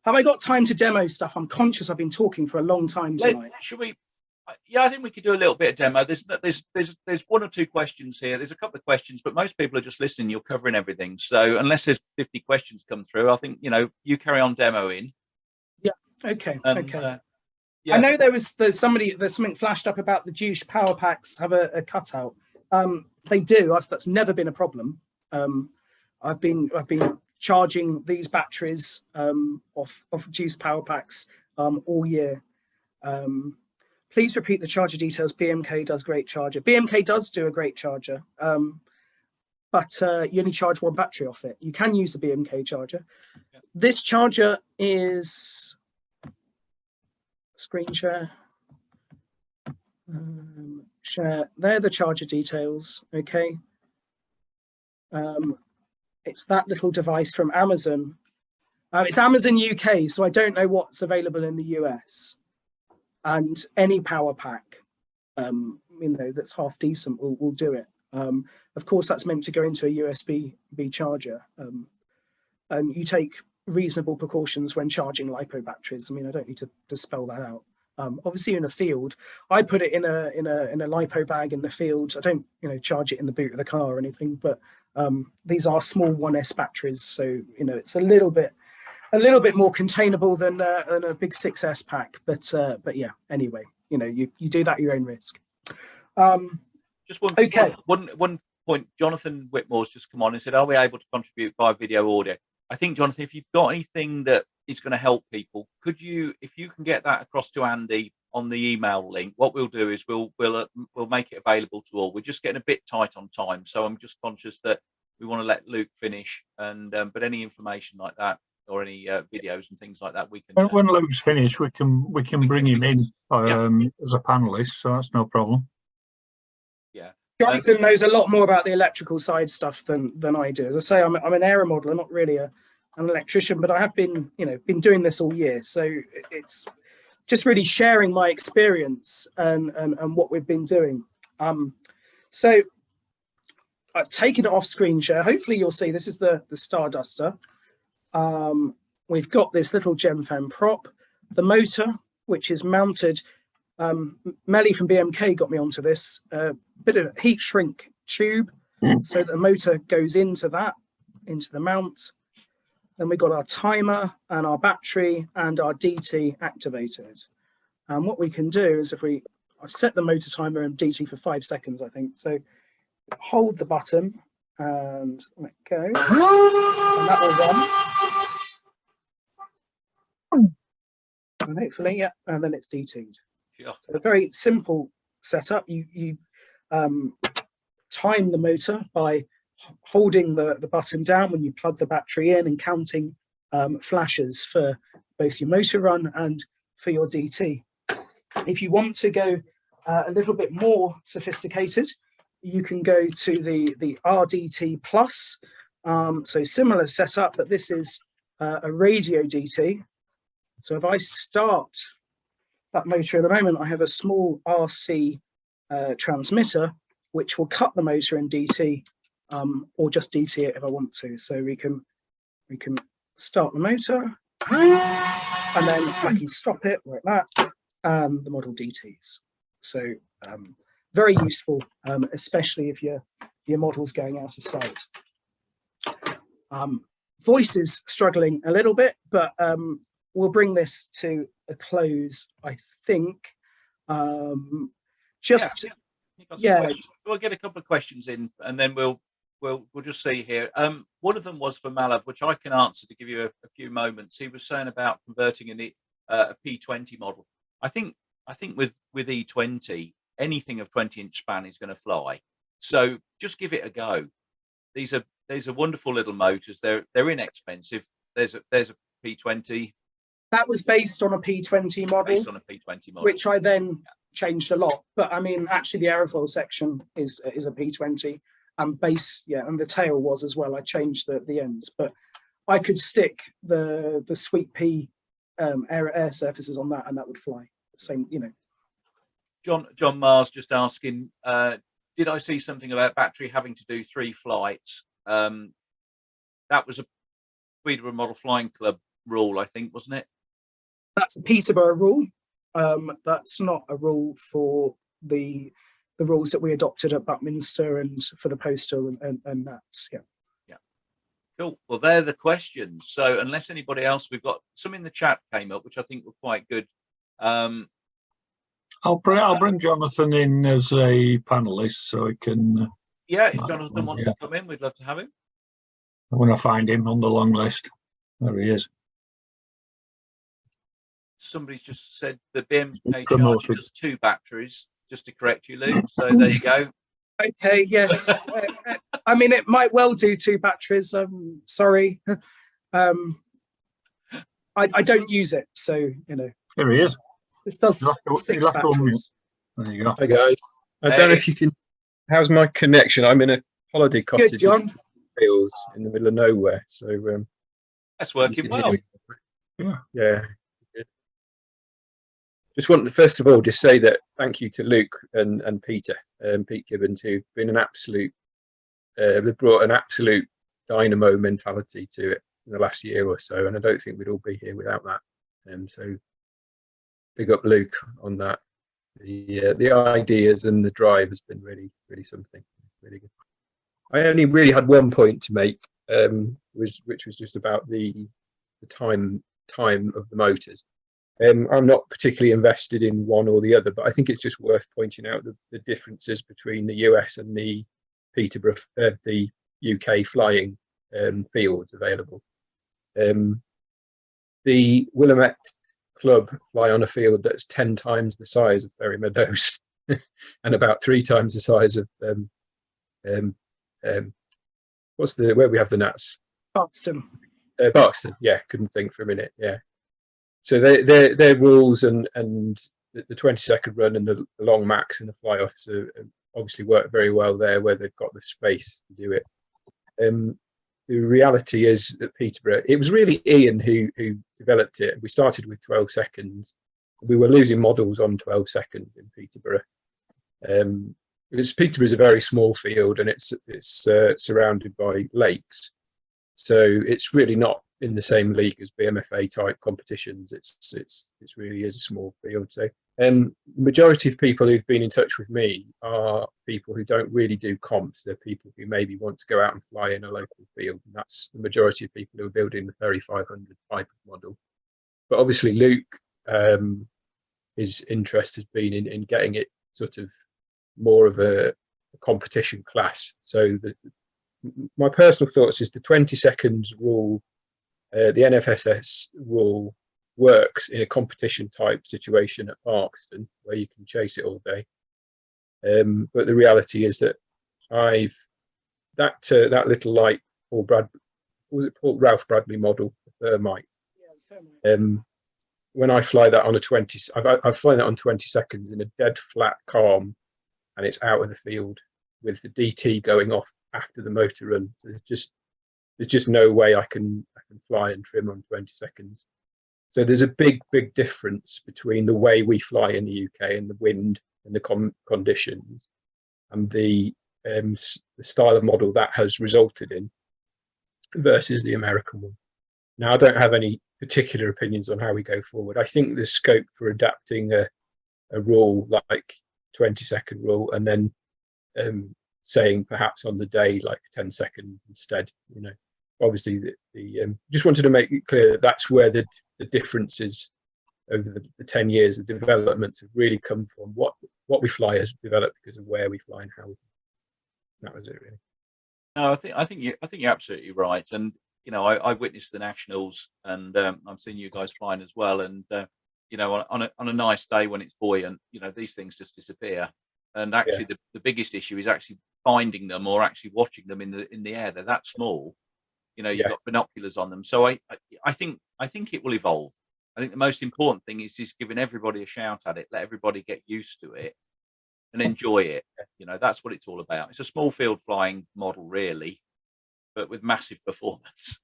have I got time to demo stuff? I'm conscious I've been talking for a long time tonight. Should we? Yeah, I think we could do a little bit of demo. There's one or two questions here. There's a couple of questions, but most people are just listening. You're covering everything. So unless there's 50 questions come through, I think, you know, you carry on demoing. Yeah. Okay. Okay. Yeah. I know there's something flashed up about the Juice power packs have a cutout. They do. That's never been a problem. I've been charging these batteries off Juice power packs all year. Please repeat the charger details. BMK does great charger. BMK does do a great charger, but you only charge one battery off it. You can use the BMK charger. Yeah. This charger is screen share. Share. They're the charger details. Okay. It's that little device from Amazon. It's Amazon UK, so I don't know what's available in the US. and any power pack, that's half decent will do it. Of course, that's meant to go into a USB-B charger, and you take reasonable precautions when charging LiPo batteries. I mean, I don't need to spell that out. Obviously, in the field, I put it in a LiPo bag in the field. I don't, charge it in the boot of the car or anything. But these are small 1S batteries, so it's a little bit more containable than a big 6S pack. But yeah, anyway, you do that at your own risk. Just one point. Jonathan Whitmore's just come on and said, "Are we able to contribute by video audio?" I think, Jonathan, if you've got anything that is going to help people, if you can get that across to Andy on the email link, what we'll do is we'll make it available to all. We're just getting a bit tight on time, so I'm just conscious that we want to let Luke finish. And but any information like that or any videos and things like that, we can. When Luke's finished, we can bring him in as a panelist, so that's no problem. Yeah. Jonathan knows a lot more about the electrical side stuff than I do. As I say, I'm an aeromodeler, not really an electrician, but I have been doing this all year. So it's just really sharing my experience and what we've been doing. So I've taken it off screen share. Hopefully you'll see this is the Starduster. We've got this little GemFan prop, the motor, which is mounted. Melly from BMK got me onto this bit of heat shrink tube, so that the motor goes into the mount. Then we got our timer and our battery and our DT activated. And what we can do is I've set the motor timer and DT for 5 seconds, I think. So hold the button and let go, and that will run. And hopefully, yeah, and then it's DT'd. Yeah. So a very simple setup. You time the motor by holding the button down when you plug the battery in and counting flashes for both your motor run and for your DT. If you want to go a little bit more sophisticated, you can go to the RDT Plus. So similar setup, but this is a radio DT. So if I start that motor at the moment, I have a small RC transmitter, which will cut the motor in DT, or just DT it if I want to. So we can start the motor, and then I can stop it like that, and the model DTs. So very useful, especially if your model's going out of sight. Voice is struggling a little bit, but we'll bring this to a close, I think. We'll get a couple of questions in, and then we'll just see here. One of them was for Malav, which I can answer to give you a few moments. He was saying about converting a P20 model. I think with E20, anything of 20-inch span is going to fly. So just give it a go. These are wonderful little motors. They're inexpensive. There's a P20. That was based on a P20 model. Based on a P20 model, which I then changed a lot. But I mean, actually, the aerofoil section is a P20, and and the tail was as well. I changed the ends, but I could stick the Sweet P air surfaces on that, and that would fly. Same, John Mars just asking, did I see something about battery having to do 3 flights? That was a Peterborough Model Flying Club rule, I think, wasn't it? That's a Peterborough rule. That's not a rule for the rules that we adopted at Buckminster and for the postal and that's yeah. Cool. Well, they're the questions. So unless anybody else, we've got some in the chat came up, which I think were quite good. I'll bring Jonathan in as a panelist so he can. Yeah, if Jonathan wants to come in, we'd love to have him. When I find him on the long list, there he is. Somebody's just said the BMFA charger does 2 batteries, just to correct you, Luke. So there you go. Okay, yes. I mean, it might well do 2 batteries. Sorry. I don't use it, so, Here he is. This does 6 batteries. There you go. Hi, guys. I don't know if you can... How's my connection? I'm in a holiday cottage. Good, John. In the middle of nowhere, so... That's working well. Yeah. Yeah. just want to first of all just say that thank you to Luke and Peter, Pete Gibbons, who've been an absolute, they've brought an absolute dynamo mentality to it in the last year or so, and I don't think we'd all be here without that. So big up Luke on that. The ideas and the drive has been really something really good. I only really had one point to make, which was just about the time of the motors. I'm not particularly invested in one or the other, but I think it's just worth pointing out the differences between the US and the Peterborough, the UK flying fields available. The Willamette Club fly on a field that's 10 times the size of Ferry Meadows and about 3 times the size of what's the where we have the Nats? Buxton. Buxton, yeah, couldn't think for a minute, yeah. So their rules and the 20-second run and the long max and the fly offs obviously work very well there, where they've got the space to do it. The reality is that Peterborough, it was really Ian who developed it. We started with 12 seconds. We were losing models on 12 seconds in Peterborough. Because Peterborough is a very small field and it's surrounded by lakes, so it's really not in the same league as BMFA type competitions. It's really is a small field. So majority of people who've been in touch with me are people who don't really do comps. They're people who maybe want to go out and fly in a local field, and that's the majority of people who are building the Ferry 500 type of model. But obviously Luke, his interest has been in getting it sort of more of a competition class. So my personal thoughts is the 20 seconds rule, the NFSS rule works in a competition type situation at Parkston where you can chase it all day. But the reality is that that little light Ralph Bradley model, the thermite. When I fly that on I fly that on 20 seconds in a dead flat calm, and it's out of the field with the DT going off after the motor run. So there's just no way I can fly and trim on 20 seconds. So there's a big difference between the way we fly in the UK and the wind and the conditions and the style of model that has resulted in versus the American one. Now, I don't have any particular opinions on how we go forward. I think there's scope for adapting a rule like 20-second rule, and then saying perhaps on the day like 10 seconds instead. Obviously just wanted to make it clear that that's where the differences over the 10 years of developments have really come from. What we fly has developed because of where we fly and how we fly. That was it, really. No, I think you're absolutely right. And I witnessed the nationals, and I'm seeing you guys flying as well. And on a nice day when it's buoyant, these things just disappear. And actually, the biggest issue is actually finding them or actually watching them in the air. They're that small. You've got binoculars on them. So I think it will evolve. I think the most important thing is giving everybody a shout at it, let everybody get used to it and enjoy it. That's what it's all about. It's a small field flying model, really, but with massive performance.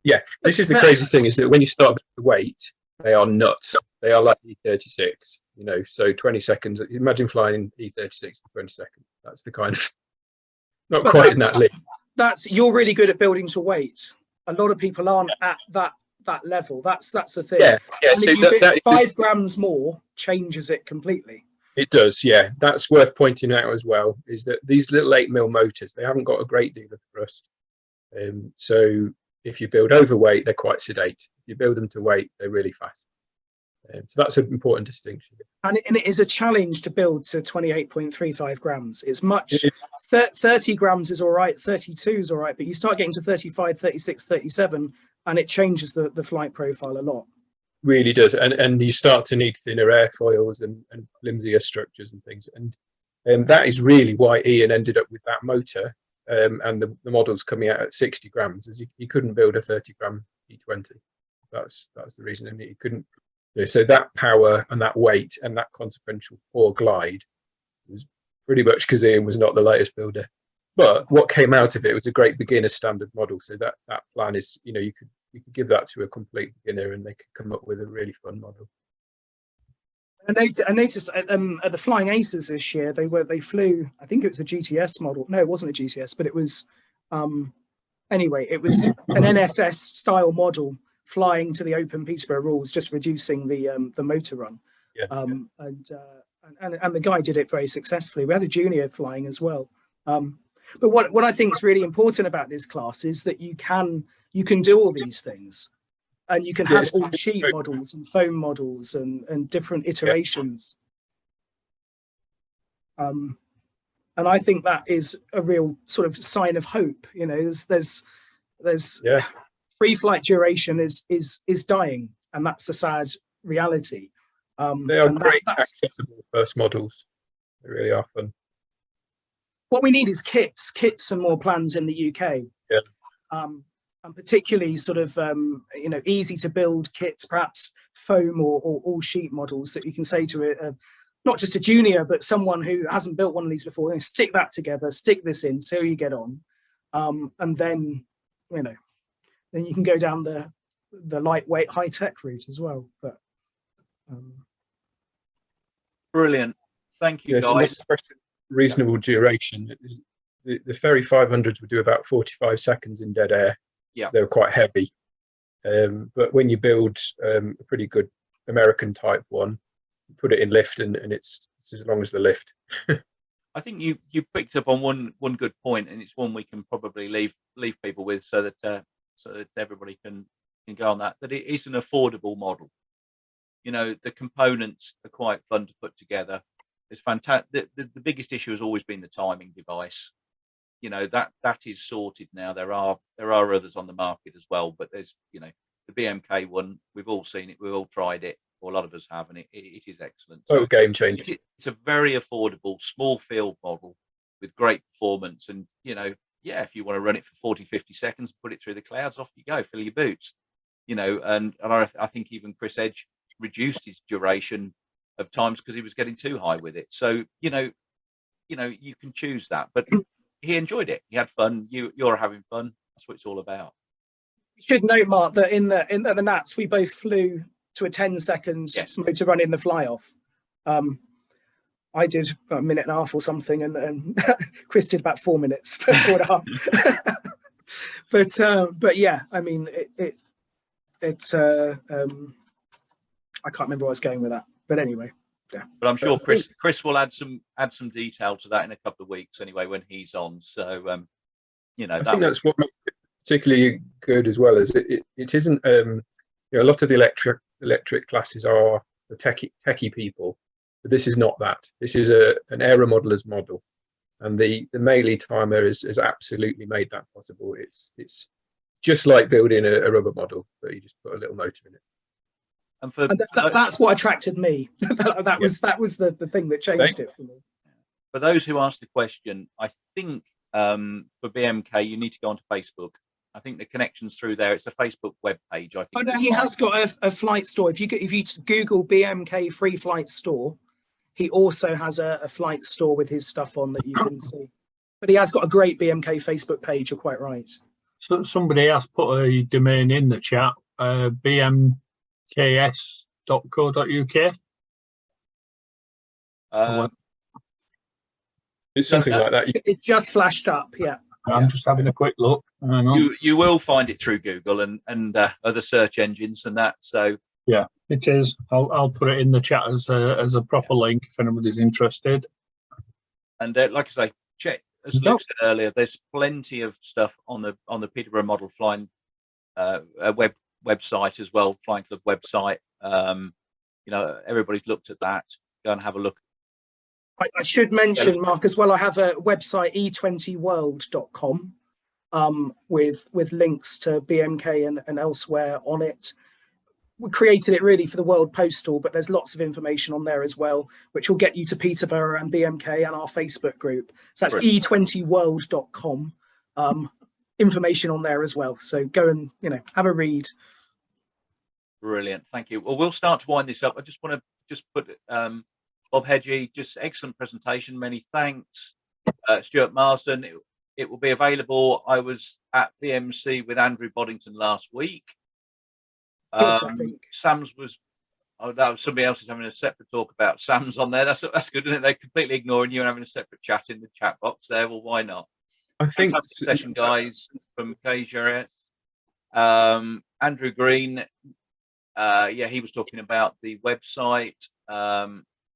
Yeah, this is the crazy thing, is that when you start with the weight, they are nuts. They are like E36, so 20 seconds. Imagine flying E36 in 20 seconds. That's the kind of, not but quite in that league. You're really good at building to weight. A lot of people aren't at that level. That's the thing. Yeah. And so if you 5 grams more changes it completely. It does, yeah. That's worth pointing out as well, is that these little 8mm motors, they haven't got a great deal of thrust. So if you build overweight, they're quite sedate. If you build them to weight, they're really fast. So that's an important distinction. And it is a challenge to build to 28.35 grams. It's much, 30 grams is all right, 32 is all right, but you start getting to 35, 36, 37, and it changes the flight profile a lot. Really does. And you start to need thinner airfoils and flimsier structures and things. And that is really why Ian ended up with that motor. And the model's coming out at 60 grams, as he couldn't build a 30-gram E20. That's the reason. And he couldn't. So that power and that weight and that consequential poor glide was pretty much because Ian was not the latest builder. But what came out of it was a great beginner standard model. So that plan is, you could give that to a complete beginner and they could come up with a really fun model. I noticed at the Flying Aces this year, they flew, I think it was a GTS model. No, it wasn't a GTS, but it was, anyway, it was an NFS style model flying to the Open Peterborough rules, just reducing the motor run. Yeah. And the guy did it very successfully. We had a junior flying as well. But what I think is really important about this class is that you can do all these things. And you can have all sheet models and foam models and different iterations. And I think that is a real sort of sign of hope. You know, there's free flight duration is dying, and that's the sad reality. They are great accessible first models. They really are fun. What we need is kits and more plans in the UK. Yeah. And particularly sort of, easy to build kits, perhaps foam or all sheet models that you can say to not just a junior, but someone who hasn't built one of these before, stick that together, stick this in, see how you get on. And then, then you can go down the lightweight high tech route as well. But brilliant. Thank you, guys. Reasonable duration. The Ferry 500s would do about 45 seconds in dead air. Yeah, they were quite heavy, but when you build a pretty good American type one, you put it in lift and it's as long as the lift. I think you picked up on one good point, and it's one we can probably leave people with, so that everybody can go on that it is an affordable model. You know, the components are quite fun to put together. It's fantastic. The biggest issue has always been the timing device. You know, that is sorted now. There are others on the market as well, but there's, the BMK one, we've all seen it, we've all tried it, or a lot of us have, and it is excellent. So game changer. It's a very affordable, small field model with great performance, and if you want to run it for 40-50 seconds, put it through the clouds, off you go, fill your boots. And I think even Chris Edge reduced his duration of times because he was getting too high with it. So you can choose that, but he enjoyed it. He had fun. You're having fun. That's what it's all about. You should note, Mark, that in the Nats, we both flew to a 10-second motor run in the fly-off. I did about a minute and a half or something, and Chris did about 4 minutes, 4.5. But yeah, I mean, I can't remember where I was going with that. But anyway. Yeah. But I'm sure Chris will add some detail to that in a couple of weeks anyway when he's on. So I think that's what makes it particularly good as well, is it isn't a lot of the electric classes are the techie people, but this is not that. This is an aeromodeller's model, and the Melee timer has absolutely made that possible. It's just like building a rubber model, but you just put a little motor in it. And that's what attracted me. that was the thing that changed it for me. For those who asked the question, I think for BMK you need to go onto Facebook. I think the connection's through there. It's a Facebook web page. I think. Oh no, he has got a flight store. If you Google BMK free flight store, he also has a flight store with his stuff on that you can see. But he has got a great BMK Facebook page. You're quite right. So somebody has put a domain in the chat. BMKS.co.uk. It's something like that. It just flashed up, yeah. I'm just having a quick look. You will find it through Google and other search engines and that. So yeah, it is. I'll put it in the chat as a proper link if anybody's interested. And like I say, check. As Luke said earlier, there's plenty of stuff on the Peterborough Model Flying website as well, Flying Club website. Everybody's looked at that. Go and have a look. I should mention, Mark, as well, I have a website, e20world.com, with links to BMK and elsewhere on it. We created it really for the World Postal, but there's lots of information on there as well, which will get you to Peterborough and BMK and our Facebook group. So that's e20world.com. Information on there as well. So go and have a read. Brilliant, thank you. Well, we'll start to wind this up. I just want to put Bob Hedgie, just excellent presentation. Many thanks. Stuart Marsden. It will be available. I was at VMC with Andrew Boddington last week. Sam's was Oh, that was somebody else is having a separate talk about Sam's on there. That's good, isn't it? They're completely ignoring you and having a separate chat in the chat box there. Well, why not? I think Fantastic session, guys, from KJRS. Andrew Green, yeah, he was talking about the website.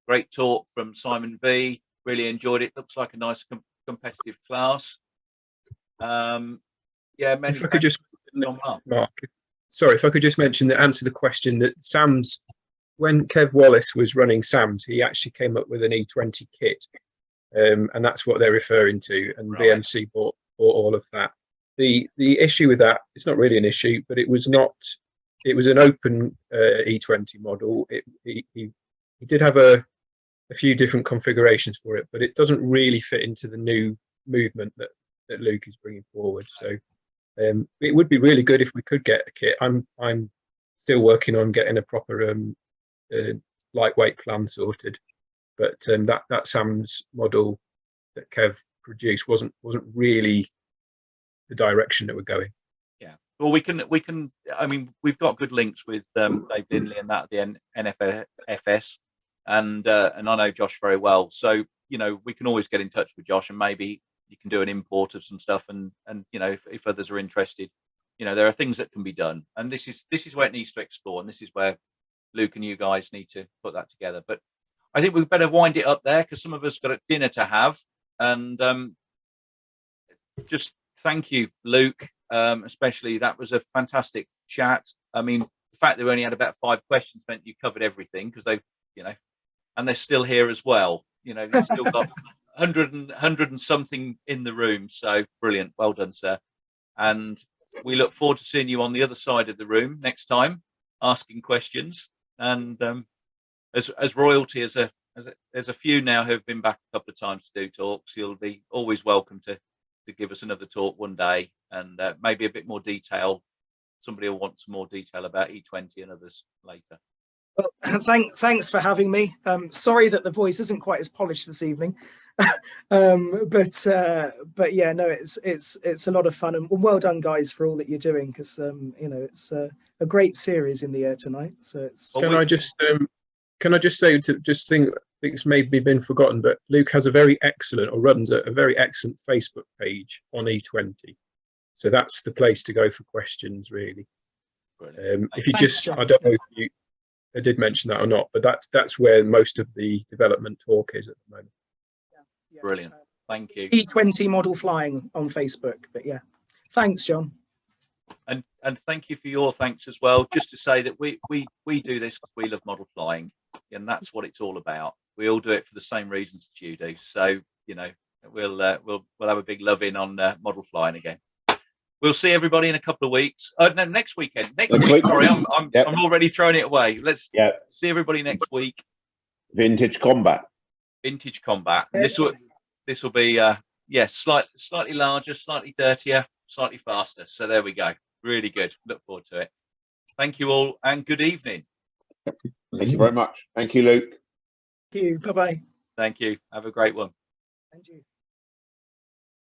Great talk from Simon V. Really enjoyed it. Looks like a nice competitive class. Yeah, many if I could just, Mark. Sorry, if I could just mention that answer the question that Sam's, when Kev Wallace was running Sam's, he actually came up with an E20 kit, and that's what they're referring to. And Right. BMC bought all of that. The issue with that, it's not really an issue, but it was not. It was an open E20 model. He did have a few different configurations for it, but it doesn't really fit into the new movement that Luke is bringing forward. So it would be really good if we could get a kit. I'm still working on getting a proper lightweight plan sorted, but that Sam's model that Kev produced wasn't really the direction that we're going. Yeah, well, we can. I mean, we've got good links with Dave Lindley and that at the NFS, and I know Josh very well. So you know, we can always get in touch with Josh, and maybe you can do an import of some stuff. And you know, if others are interested, you know, there are things that can be done. And this is where it needs to explore, and this is where Luke and you guys need to put that together. But I think we better wind it up there because some of us got a dinner to have. And just thank you, Luke. Especially that was a fantastic chat. I mean, the fact that we only had about 5 questions meant you covered everything because they, you know, and they're still here as well. You know, you've still got 100 and something in the room. So brilliant. Well done, sir. And we look forward to seeing you on the other side of the room next time, asking questions. And as royalty, as there's a few now who have been back a couple of times to do talks, you'll be always welcome to give us another talk one day, and maybe a bit more detail. Somebody will want some more detail about E20 and others later. Well, thanks for having me. Sorry that the voice isn't quite as polished this evening, but yeah, no, it's a lot of fun, and well done, guys, for all that you're doing, because you know, it's a great series in the air tonight. So it's. Can I just say to just think it's maybe been forgotten, but Luke has a very excellent, or runs a very excellent Facebook page on E20. So that's the place to go for questions, really. If you just, I don't know if I did mention that or not, but that's where most of the development talk is at the moment. Yeah. Brilliant. Thank you. E20 model flying on Facebook, but yeah, thanks, John. And thank you for your thanks as well. Just to say that we do this because we love model flying, and that's what it's all about. We all do it for the same reasons that you do. So you know, we'll have a big love in on model flying again. We'll see everybody in a couple of weeks. No, next weekend. Next week. Sorry, I'm already throwing it away. Let's see everybody next week. Vintage Combat. Vintage Combat. And this will be slightly larger, slightly dirtier, slightly faster. So there we go. Really good. Look forward to it. Thank you all, and good evening. Thank you very much. Thank you, Luke. Thank you. Bye-bye. Thank you. Have a great one. Thank you.